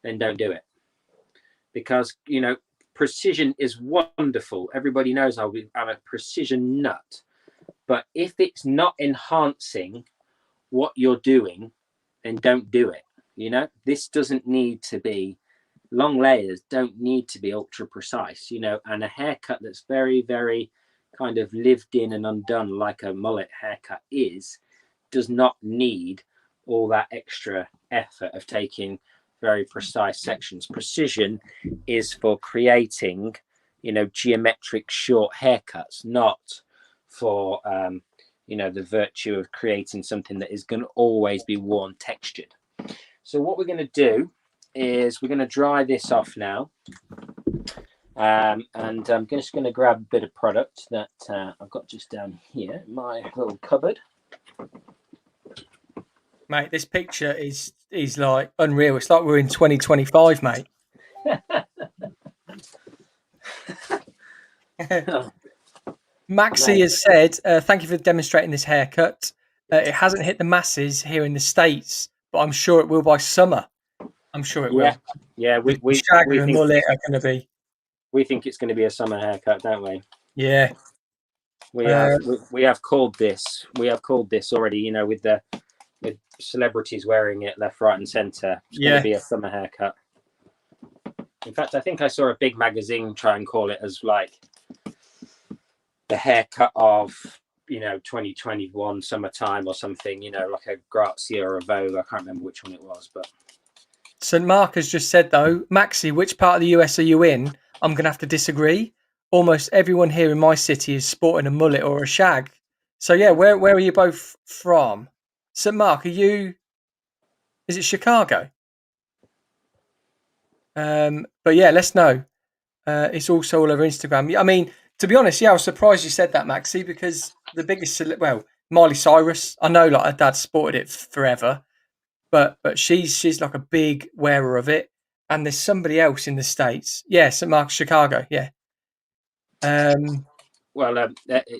then don't do it. Because precision is wonderful. Everybody knows I'm a precision nut. But if it's not enhancing what you're doing, then don't do it. You know, this doesn't need to be, long layers don't need to be ultra precise, you know, and a haircut that's very, very kind of lived in and undone, like a mullet haircut does not need all that extra effort of taking very precise sections. Precision is for creating, you know, geometric short haircuts, not for you know, the virtue of creating something that is going to always be worn textured. So what we're going to do is we're going to dry this off now, and I'm just going to grab a bit of product that I've got just down here in my little cupboard. Mate, this picture is like unreal. It's like we're in 2025, mate. Maxie has said, thank you for demonstrating this haircut. It hasn't hit the masses here in the States, but I'm sure it will by summer. I'm sure it will. Yeah, we shag and mullet are going to be. We think it's going to be a summer haircut, don't we? Yeah. We have called this. We have called this already. You know, with celebrities wearing it left, right, and centre. It's going to be a summer haircut. In fact, I think I saw a big magazine try and call it as like the haircut of, you know, 2021 summertime or something, you know, like a Grazia or a Vogue. I can't remember which one it was, but. St. Mark has just said, though, Maxie, which part of the US are you in? I'm going to have to disagree. Almost everyone here in my city is sporting a mullet or a shag. So, yeah, where are you both from? St. Mark, is it Chicago? But yeah, let's know. It's also all over Instagram. I mean, to be honest, I was surprised you said that, Maxie, because the biggest, Miley Cyrus, I know like her dad sported it forever, but she's like a big wearer of it. And there's somebody else in the States. Yeah, St. Mark's, Chicago. Yeah. Well,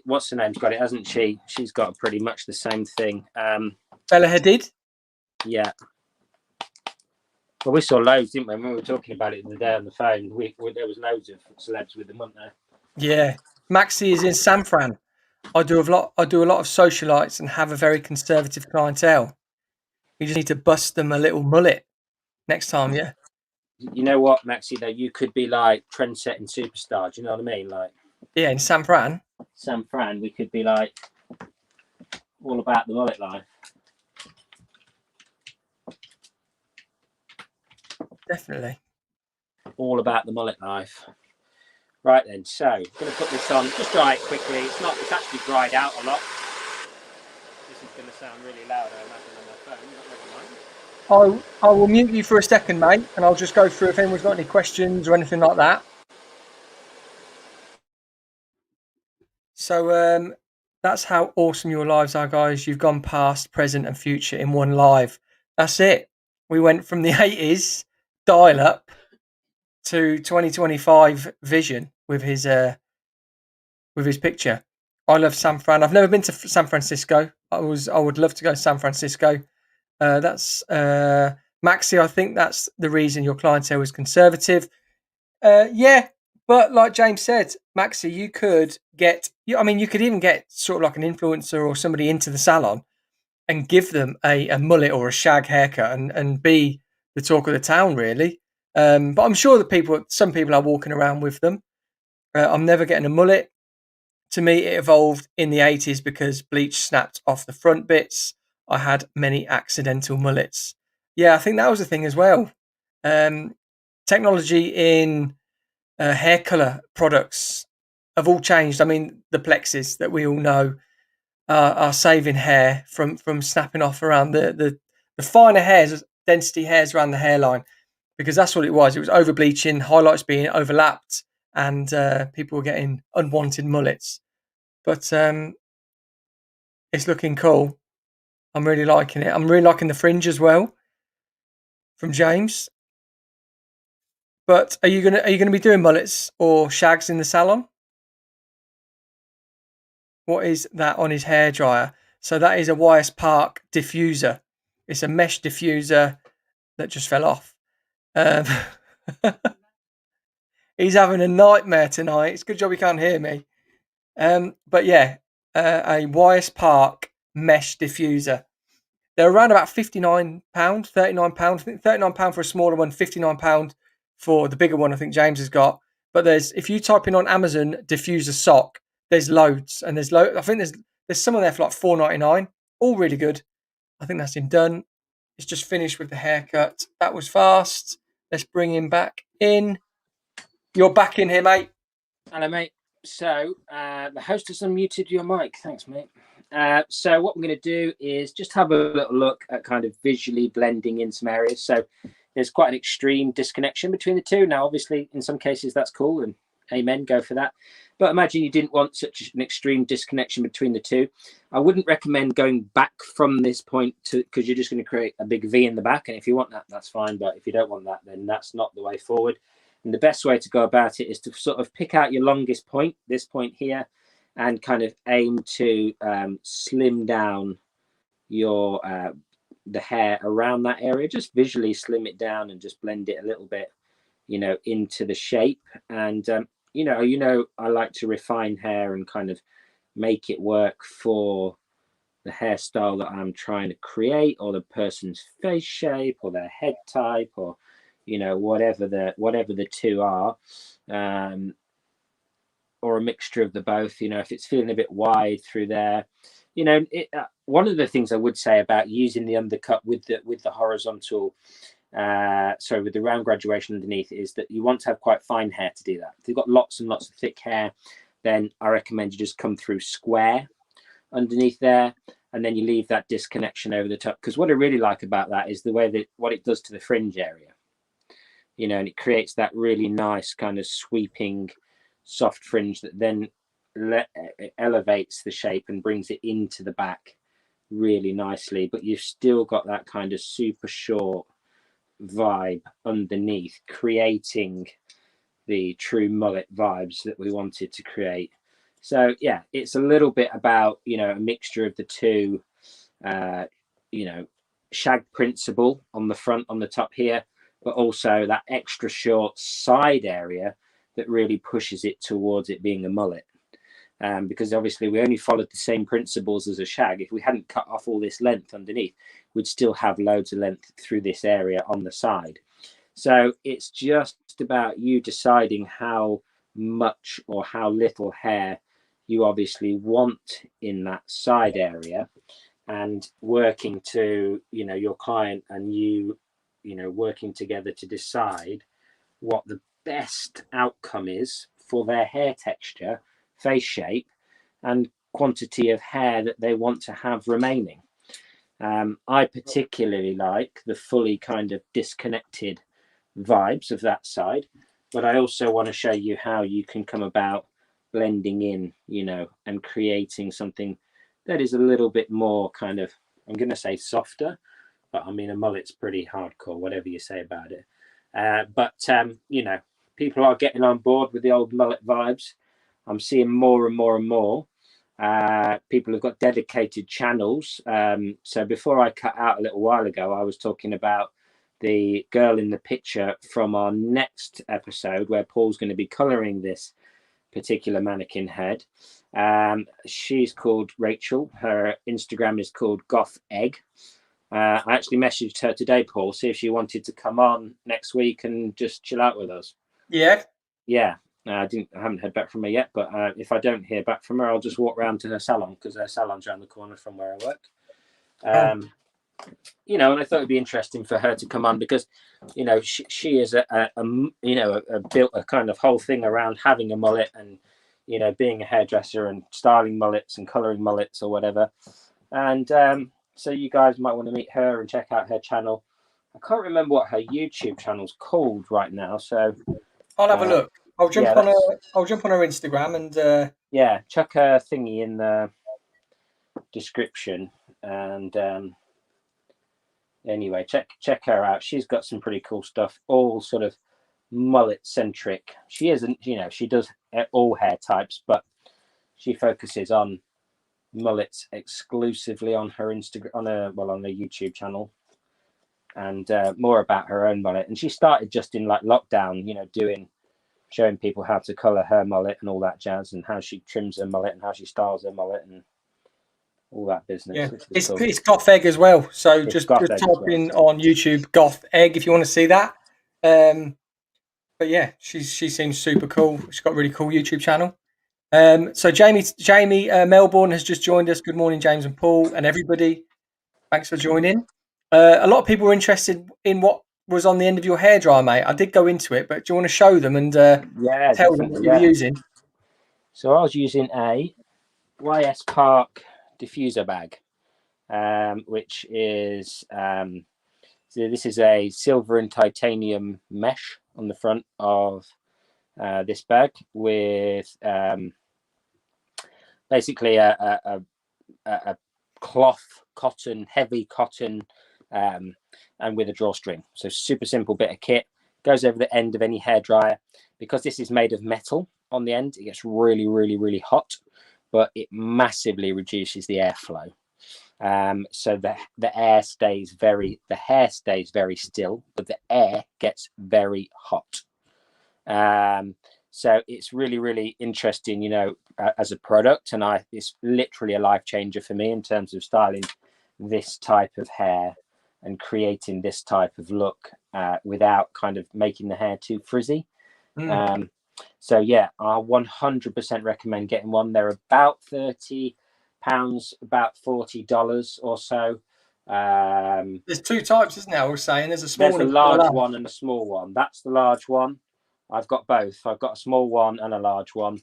what's her name's got it, hasn't she? She's got pretty much the same thing. Bella Hadid? Yeah. Well, we saw loads, didn't we? When we were talking about it the day on the phone, there was loads of celebs with them, weren't there? Yeah. Maxie is in San Fran. I do a lot of socialites and have a very conservative clientele. You just need to bust them a little mullet next time, yeah. You know what, Maxie, though, you could be like trend-setting superstar. Do you know what I mean? Like, yeah, in San Fran. San Fran, we could be like all about the mullet life. Definitely. All about the mullet life. Right then, so I'm going to put this on, just dry it quickly. It's actually dried out a lot. This is going to sound really loud, I imagine, on my phone, but never mind. I will mute you for a second, mate, and I'll just go through if anyone's got any questions or anything like that. So that's how awesome your lives are, guys. You've gone past, present, and future in one live. That's it. We went from the 80s dial-up to 2025 vision with his picture. I love San Fran. I've never been to San Francisco. I would love to go to San Francisco. That's Maxie. I think that's the reason your clientele is conservative. Yeah, but like James said, Maxie, you could even get sort of like an influencer or somebody into the salon and give them a mullet or a shag haircut and be the talk of the town, really. But I'm sure that some people are walking around with them. I'm never getting a mullet. To me, it evolved in the 80s because bleach snapped off the front bits. I had many accidental mullets. Yeah, I think that was the thing as well. Technology in hair color products have all changed. I mean, the plexes that we all know are saving hair from snapping off around the finer hairs, density hairs around the hairline, because that's what it was. It was over bleaching, highlights being overlapped, and people were getting unwanted mullets. But it's looking cool. I'm really liking it. I'm really liking the fringe as well from James. But are you gonna be doing mullets or shags in the salon? What is that on his hairdryer? So that is a YS Park diffuser. It's a mesh diffuser that just fell off. It's He's having a nightmare tonight. It's a good job he can't hear me. But yeah, a Wyeth Park mesh diffuser. They're around about £59, £39. I think £39 for a smaller one, £59 for the bigger one. I think James has got. But if you type in on Amazon diffuser sock, there's loads, and I think there's some of there for like £4.99. All really good. I think that's him done. It's just finished with the haircut. That was fast. Let's bring him back in. You're back in here, mate. Hello, mate. So the host has unmuted your mic. Thanks, mate. So what I'm going to do is just have a little look at kind of visually blending in some areas. So there's quite an extreme disconnection between the two. Now, obviously, in some cases that's cool, and amen, go for that. But imagine you didn't want such an extreme disconnection between the two. I wouldn't recommend going back from this point because you're just going to create a big V in the back. And if you want that, that's fine. But if you don't want that, then that's not the way forward. And the best way to go about it is to sort of pick out your longest point, this point here, and kind of aim to slim down your the hair around that area. Just visually slim it down and just blend it a little bit, into the shape. And I like to refine hair and kind of make it work for the hairstyle that I'm trying to create, or the person's face shape, or their head type, or whatever the two are, or a mixture of the both. If it's feeling a bit wide through there, one of the things I would say about using the undercut with the horizontal, with the round graduation underneath, is that you want to have quite fine hair to do that. If you've got lots and lots of thick hair, then I recommend you just come through square underneath there, and then you leave that disconnection over the top. Because what I really like about that is the way that what it does to the fringe area. And it creates that really nice kind of sweeping soft fringe that then elevates the shape and brings it into the back really nicely. But you've still got that kind of super short vibe underneath, creating the true mullet vibes that we wanted to create. So yeah, it's a little bit about, a mixture of the two, shag principle on the front, on the top here, but also that extra short side area that really pushes it towards it being a mullet. Because obviously we only followed the same principles as a shag. If we hadn't cut off all this length underneath, we'd still have loads of length through this area on the side. So it's just about you deciding how much or how little hair you obviously want in that side area, and working to, your client and you, working together to decide what the best outcome is for their hair texture, face shape, and quantity of hair that they want to have remaining. I particularly like the fully kind of disconnected vibes of that side, but I also want to show you how you can come about blending in, and creating something that is a little bit more kind of, I'm going to say softer, but I mean, a mullet's pretty hardcore, whatever you say about it. But people are getting on board with the old mullet vibes. I'm seeing more and more and more. People have got dedicated channels. So before I cut out a little while ago, I was talking about the girl in the picture from our next episode, where Paul's going to be colouring this particular mannequin head. She's called Rachel. Her Instagram is called Goth Egg. I actually messaged her today, Paul, see if she wanted to come on next week and just chill out with us. Yeah. I haven't heard back from her yet, but if I don't hear back from her, I'll just walk round to her salon, because her salon's around the corner from where I work. And I thought it'd be interesting for her to come on, because she is built a kind of whole thing around having a mullet, and being a hairdresser and styling mullets and colouring mullets or whatever. And so you guys might want to meet her and check out her channel. I can't remember what her YouTube channel's called right now, so I'll have a look. I'll jump on her Instagram and chuck her thingy in the description. And anyway, check her out. She's got some pretty cool stuff, all sort of mullet centric. She isn't, she does all hair types, but she focuses on mullets exclusively on her Instagram, on her YouTube channel, and more about her own mullet. And she started just in like lockdown, doing showing people how to color her mullet and all that jazz, and how she trims her mullet and how she styles her mullet and all that business. Yeah, It's cool. it's Goth Egg as well. So It's just Goth Egg type as well. in on YouTube Goth Egg if you want to see that. But yeah, she seems super cool. She's got a really cool YouTube channel. So Jamie Melbourne has just joined us. Good morning, James and Paul and everybody. Thanks for joining. A lot of people were interested in what was on the end of your hairdryer, mate. I did go into it, but do you want to show them and tell them what you were using? So I was using a YS Park diffuser bag, which is so this is a silver and titanium mesh on the front of this bag with basically a cloth, heavy cotton, and with a drawstring. So super simple bit of kit. Goes over the end of any hairdryer. Because this is made of metal on the end, it gets really, really, really hot, but it massively reduces the airflow. So the hair stays very still, but the air gets very hot. So it's really, really interesting, you know, as a product, and it's literally a life changer for me in terms of styling this type of hair and creating this type of look without kind of making the hair too frizzy. So yeah, I 100% recommend getting one. They're about £30, about $40 or so. There's two types, isn't there? I was saying there's a small, there's a large one and a small one. That's the large one. I've got both. I've got a small one and a large one.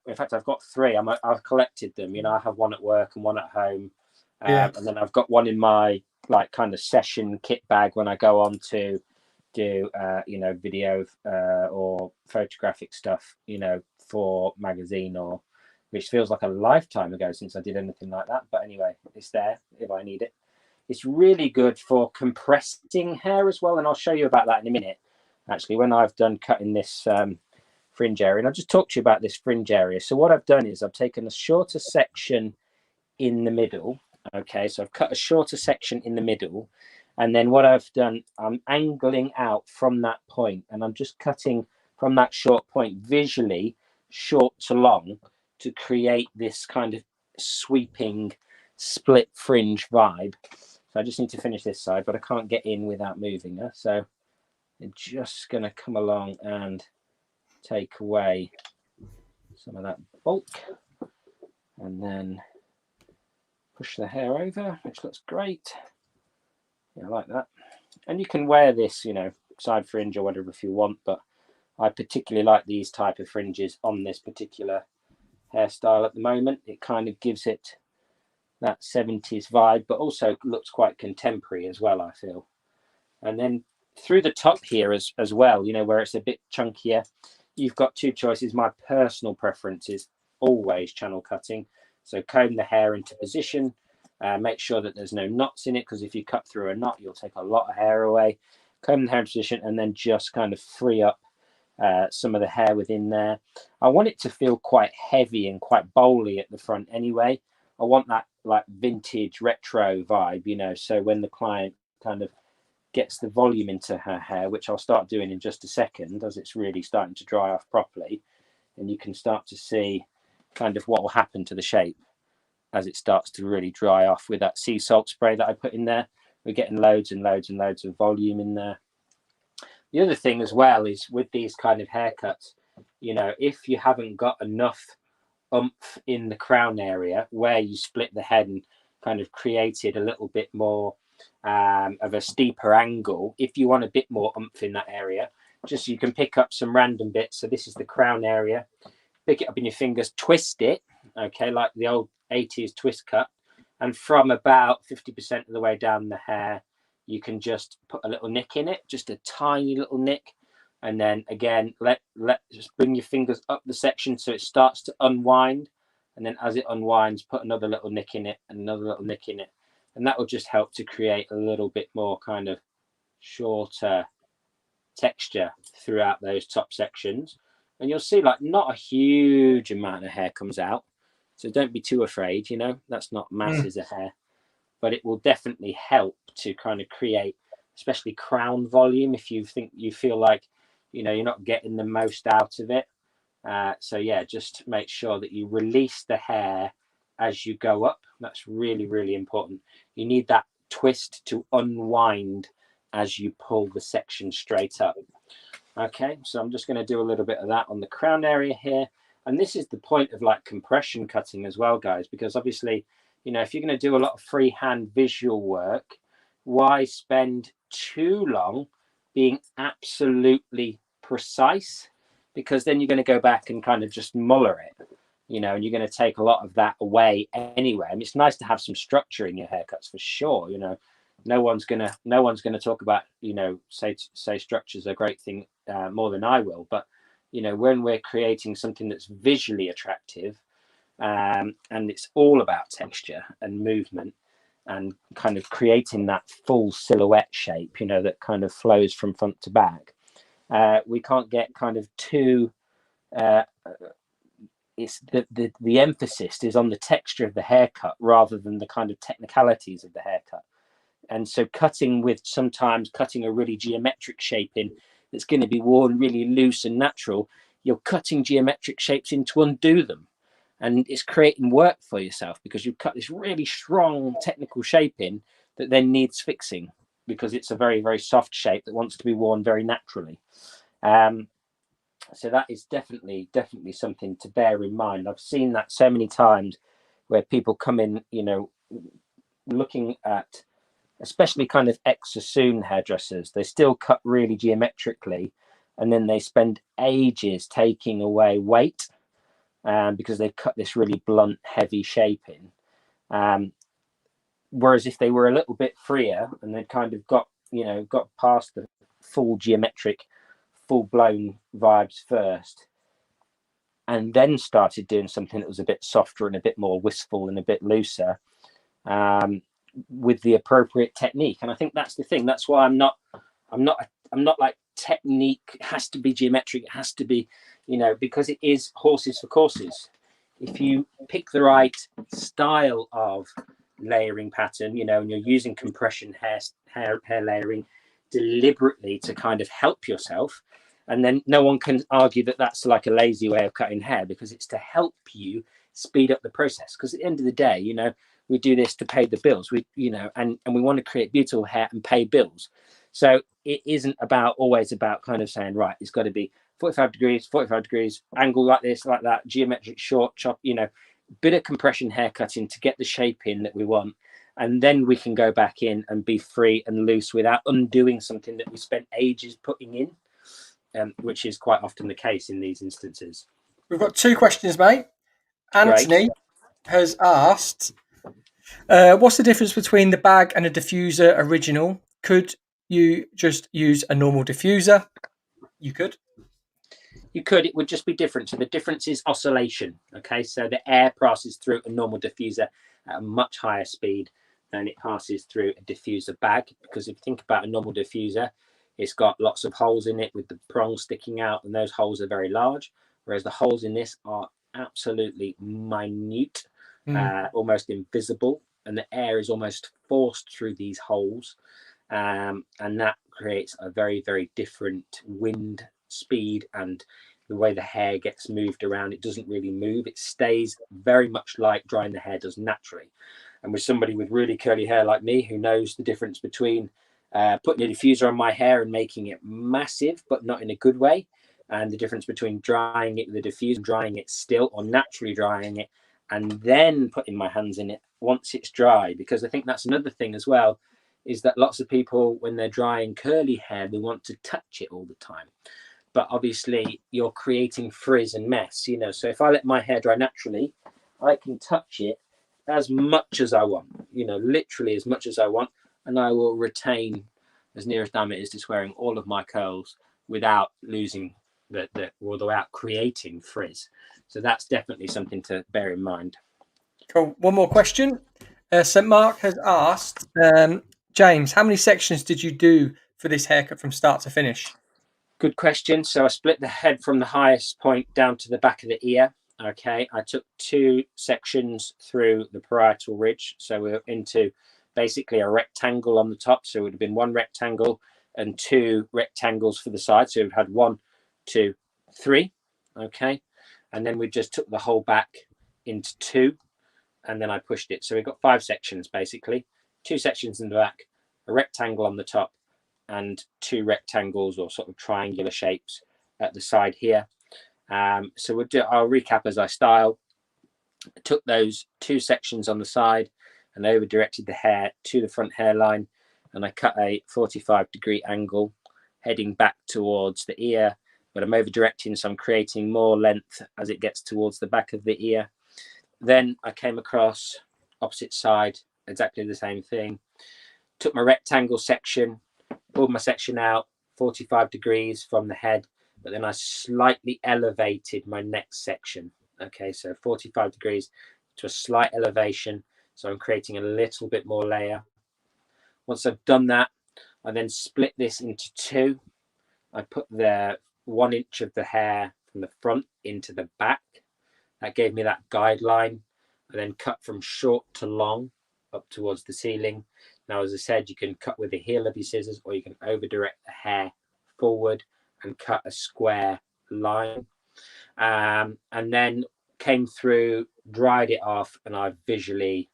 In fact, I've got three. I've collected them. You know, I have one at work and one at home, and then I've got one in my like kind of session kit bag when I go on to do you know, video or photographic stuff, you know, for magazine, or which feels like a lifetime ago since I did anything like that. But anyway, it's there if I need it. It's really good for compressing hair as well, and I'll show you about that in a minute. Actually, when I've done cutting this fringe area, and I'll just talk to you about this fringe area. So what I've done is I've taken a shorter section in the middle. Okay, so I've cut a shorter section in the middle, and then what I've done, I'm angling out from that point, and I'm just cutting from that short point, visually short to long, to create this kind of sweeping split fringe vibe. So I just need to finish this side, but I can't get in without moving her. So I'm just going to come along and take away some of that bulk, and then push the hair over, which looks great. Yeah, I like that. And you can wear this, you know, side fringe or whatever if you want, but I particularly like these type of fringes on this particular hairstyle at the moment. It kind of gives it that 70s vibe, but also looks quite contemporary as well, I feel. And then through the top here as well, you know, where it's a bit chunkier, you've got two choices. My personal preference is always channel cutting. So comb the hair into position, make sure that there's no knots in it, because if you cut through a knot, you'll take a lot of hair away. Comb the hair into position, and then just kind of free up some of the hair within there. I want it to feel quite heavy and quite bowly at the front anyway. I want that like vintage retro vibe, you know, so when the client kind of gets the volume into her hair, which I'll start doing in just a second as it's really starting to dry off properly, and you can start to see kind of what will happen to the shape as it starts to really dry off with that sea salt spray that I put in there. We're getting loads and loads and loads of volume in there. The other thing as well is with these kind of haircuts, you know, if you haven't got enough oomph in the crown area where you split the head and kind of created a little bit more of a steeper angle, if you want a bit more oomph in that area, just you can pick up some random bits. So this is the crown area. Pick it up in your fingers, twist it, okay, like the old 80s twist cut, and from about 50% of the way down the hair, you can just put a little nick in it, just a tiny little nick, and then again just bring your fingers up the section so it starts to unwind, and then as it unwinds, put another little nick in it and another little nick in it, and that will just help to create a little bit more kind of shorter texture throughout those top sections. And you'll see like not a huge amount of hair comes out, so don't be too afraid, you know, that's not masses of hair, but it will definitely help to kind of create especially crown volume if you think you feel like you're not getting the most out of it. So yeah, just make sure that you release the hair as you go up. That's really, really important. You need that twist to unwind as you pull the section straight up. Okay, so I'm just going to do a little bit of that on the crown area here. And this is the point of like compression cutting as well, guys, because obviously, if you're going to do a lot of freehand visual work, why spend too long being absolutely precise? Because then you're going to go back and kind of just muller it, and you're going to take a lot of that away anyway. I mean, it's nice to have some structure in your haircuts for sure. No one's gonna talk about say structure's a great thing more than I will. But when we're creating something that's visually attractive, and it's all about texture and movement and kind of creating that full silhouette shape, that kind of flows from front to back. We can't get kind of too. It's the emphasis is on the texture of the haircut rather than the kind of technicalities of the haircut. And so sometimes cutting a really geometric shape in that's going to be worn really loose and natural, you're cutting geometric shapes in to undo them. And it's creating work for yourself because you've cut this really strong technical shape in that then needs fixing because it's a very, very soft shape that wants to be worn very naturally. So that is definitely something to bear in mind. I've seen that so many times where people come in, looking at, especially kind of ex-Sassoon hairdressers, they still cut really geometrically, and then they spend ages taking away weight because they've cut this really blunt, heavy shape in. Whereas if they were a little bit freer and they'd kind of got past the full geometric, full-blown vibes first, and then started doing something that was a bit softer and a bit more wistful and a bit looser, with the appropriate technique. And I think that's the thing. That's why I'm not like technique has to be geometric. It has to be, because it is horses for courses. If you pick the right style of layering pattern, and you're using compression hair layering deliberately to kind of help yourself, and then no one can argue that that's like a lazy way of cutting hair, because it's to help you speed up the process. Because at the end of the day, we do this to pay the bills. And we want to create beautiful hair and pay bills. So it isn't always about kind of saying, right, it's got to be 45 degrees, angle like this, like that, geometric short chop, bit of compression hair cutting to get the shape in that we want. And then we can go back in and be free and loose without undoing something that we spent ages putting in, which is quite often the case in these instances. We've got 2 questions, mate. Anthony has asked, what's the difference between the bag and a diffuser original? Could you just use a normal diffuser? You could. It would just be different. So the difference is oscillation. Okay, so the air passes through a normal diffuser at a much higher speed than it passes through a diffuser bag, because if you think about a normal diffuser, it's got lots of holes in it with the prongs sticking out, and those holes are very large, whereas the holes in this are absolutely minute, almost invisible, and the air is almost forced through these holes, and that creates a very, very different wind speed, and the way the hair gets moved around, it doesn't really move. It stays very much like drying the hair does naturally. And with somebody with really curly hair like me, who knows the difference between putting a diffuser on my hair and making it massive, but not in a good way, and the difference between drying it with a diffuser, drying it still, or naturally drying it, and then putting my hands in it once it's dry. Because I think that's another thing as well, is that lots of people, when they're drying curly hair, they want to touch it all the time. But obviously you're creating frizz and mess, so if I let my hair dry naturally, I can touch it as much as I want, literally as much as I want, and I will retain, as near as damn it is to swearing, all of my curls without losing without creating frizz. So that's definitely something to bear in mind. Cool. One more question. St. Mark has asked, James, how many sections did you do for this haircut from start to finish? Good question. So I split the head from the highest point down to the back of the ear. Okay, I took 2 sections through the parietal ridge. So we're into basically a rectangle on the top. So it would have been one rectangle, and 2 rectangles for the side. So we've had 1, 2, 3. Okay, and then we just took the whole back into 2, and then I pushed it. So we've got 5 sections basically, 2 sections in the back, a rectangle on the top, and 2 rectangles or sort of triangular shapes at the side here. So I'll recap as I style. I took those 2 sections on the side and over directed the hair to the front hairline, and I cut a 45-degree angle heading back towards the ear, but I'm over directing, so I'm creating more length as it gets towards the back of the ear. Then I came across opposite side, exactly the same thing. Took my rectangle section, pulled my section out 45 degrees from the head, but then I slightly elevated my next section. Okay, so 45 degrees to a slight elevation. So I'm creating a little bit more layer. Once I've done that, I then split this into 2. I put the 1 inch of the hair from the front into the back. That gave me that guideline. I then cut from short to long up towards the ceiling. Now, as I said, you can cut with the heel of your scissors, or you can over direct the hair forward and cut a square line. And then came through, dried it off, and I visually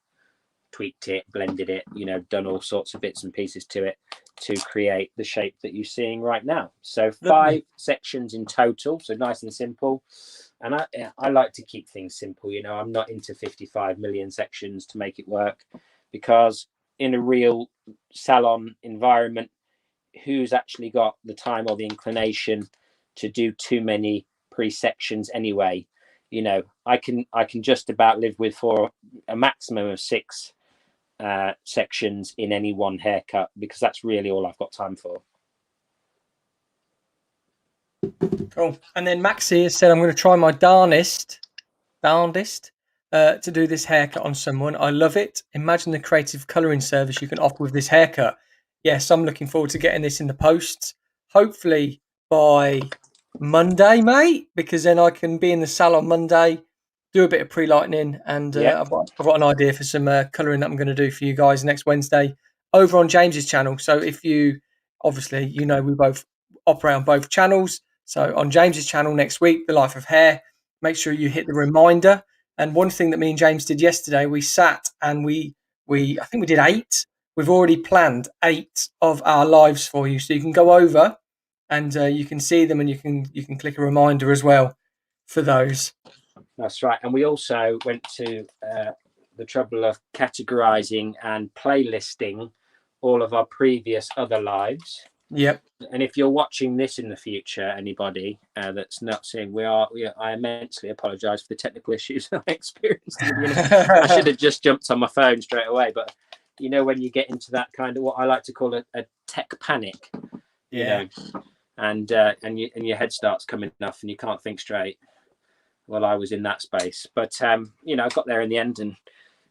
tweaked it, blended it, done all sorts of bits and pieces to it to create the shape that you're seeing right now. So 5 sections in total, so nice and simple. And I like to keep things simple. I'm not into 55 million sections to make it work, because in a real salon environment, who's actually got the time or the inclination to do too many pre-sections anyway? I can just about live with for a maximum of 6 sections in any one haircut, because that's really all I've got time for. Cool. And then Maxie has said, I'm going to try my darndest to do this haircut on someone. I love it. Imagine the creative colouring service you can offer with this haircut. Yes, I'm looking forward to getting this in the post, hopefully by Monday, mate, because then I can be in the salon Monday, do a bit of pre-lightening, and I've got an idea for some colouring that I'm going to do for you guys next Wednesday over on James's channel. So if you, obviously, we both operate on both channels. So on James's channel next week, The Life of Hair, make sure you hit the reminder. And one thing that me and James did yesterday, we sat and we I think we did 8. We've already planned 8 of our lives for you, so you can go over and you can see them, and you can click a reminder as well for those. That's right. And we also went to the trouble of categorizing and playlisting all of our previous other lives. Yep. And if you're watching this in the future, anybody that's not seeing, I immensely apologise for the technical issues I experienced at the beginning. I should have just jumped on my phone straight away. But when you get into that kind of what I like to call a tech panic, and your head starts coming off and you can't think straight. Well, I was in that space, but I got there in the end and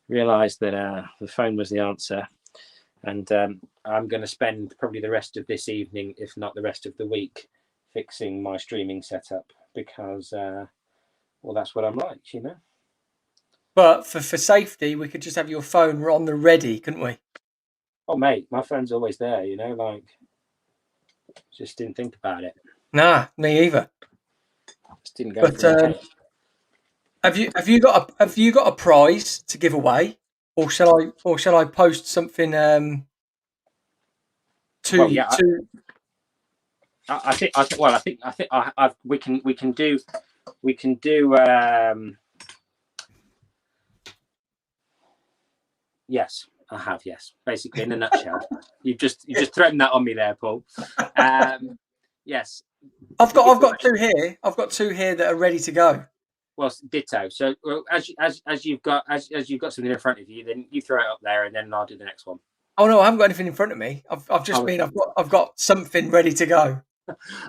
realised that the phone was the answer. And I'm going to spend probably the rest of this evening, if not the rest of the week, fixing my streaming setup, because, that's what I'm like, But for safety, we could just have your phone on the ready, couldn't we? Oh, mate, my phone's always there, just didn't think about it. Nah, me either. Just didn't go for it. Have you got a prize to give away, or shall I post something we can do yes, I have, yes, basically, in a nutshell. you've just thrown that on me there, Paul. Yes, I've got 2 here. I've got 2 here that are ready to go. Well, ditto. So as you've got something in front of you, then you throw it up there, and then I'll do the next one. Oh no, I haven't got anything in front of me. I've got something ready to go.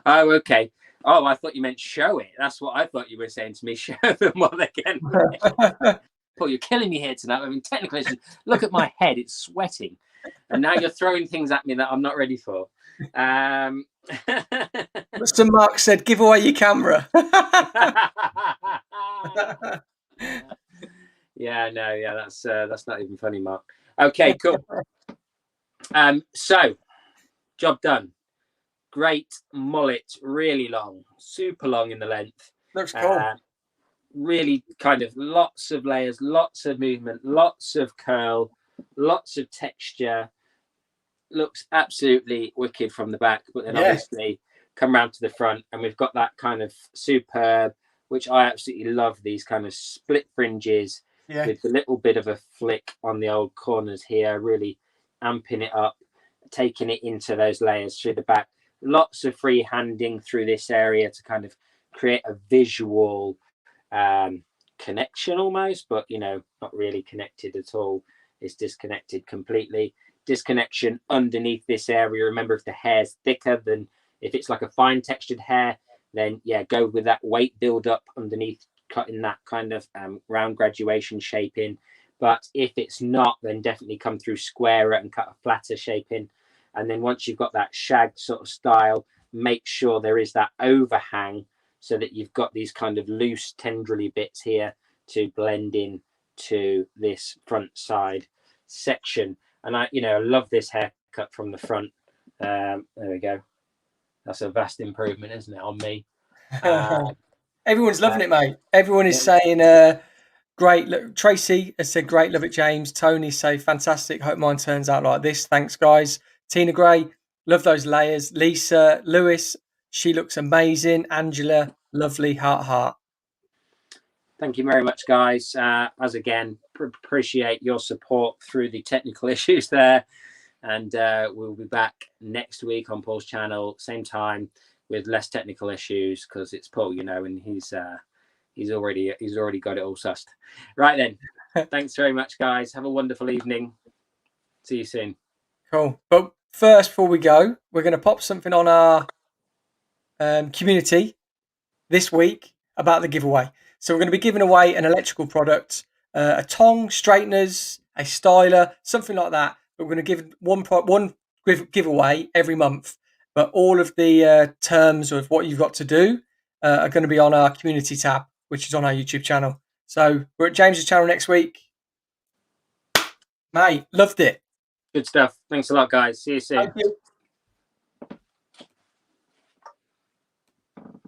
Oh, okay. Oh, I thought you meant show it. That's what I thought you were saying to me. Show them what they can. Paul, you're killing me here tonight. I mean, technical issues. Look at my head; it's sweating, and now you're throwing things at me that I'm not ready for. Mr. Mark said, "Give away your camera." That's not even funny, Mark. Okay, cool. So, job done. great mullet, really long, super long in the length. Looks cool. Really kind of lots of layers, lots of movement, lots of curl, lots of texture. Looks absolutely wicked from the back, but then obviously come round to the front and we've got that kind of superb, which I absolutely love, these kind of split fringes with a little bit of a flick on the old corners here, really amping it up, taking it into those layers through the back. Lots of free handing through this area to kind of create a visual connection almost, but you know, not really connected at all. It's disconnected completely. Disconnection underneath this area. Remember, if the hair's thicker than, if it's like a fine textured hair, then yeah, go with that weight build up underneath, cutting that kind of round graduation shape in. But if it's not, then definitely come through squarer and cut a flatter shape in. And then once you've got that shagged sort of style, make sure there is that overhang so that you've got these kind of loose tendrily bits here to blend in to this front side section. And I, you know, love this haircut from the front. There we go. That's a vast improvement, isn't it, on me? Everyone's loving it, mate. Everyone is saying, great. Look, Tracy has said, great, love it, James. Tony say, fantastic. Hope mine turns out like this. Thanks, guys. Tina Gray, love those layers. Lisa, Lewis, she looks amazing. Angela, lovely, heart. Thank you very much, guys. As again, appreciate your support through the technical issues there. And we'll be back next week on Paul's channel, same time, with less technical issues, because it's Paul, you know, and he's already got it all sussed. Right then. Thanks very much, guys. Have a wonderful evening. See you soon. Cool. But first, before we go, we're going to pop something on our community this week about the giveaway. So we're going to be giving away an electrical product, a tong, straighteners, a styler, something like that. But we're going to give one giveaway every month. But all of the terms of what you've got to do are going to be on our community tab, which is on our YouTube channel. So we're at James's channel next week. Mate, loved it. Good stuff. Thanks a lot, guys. See you soon. Thank you.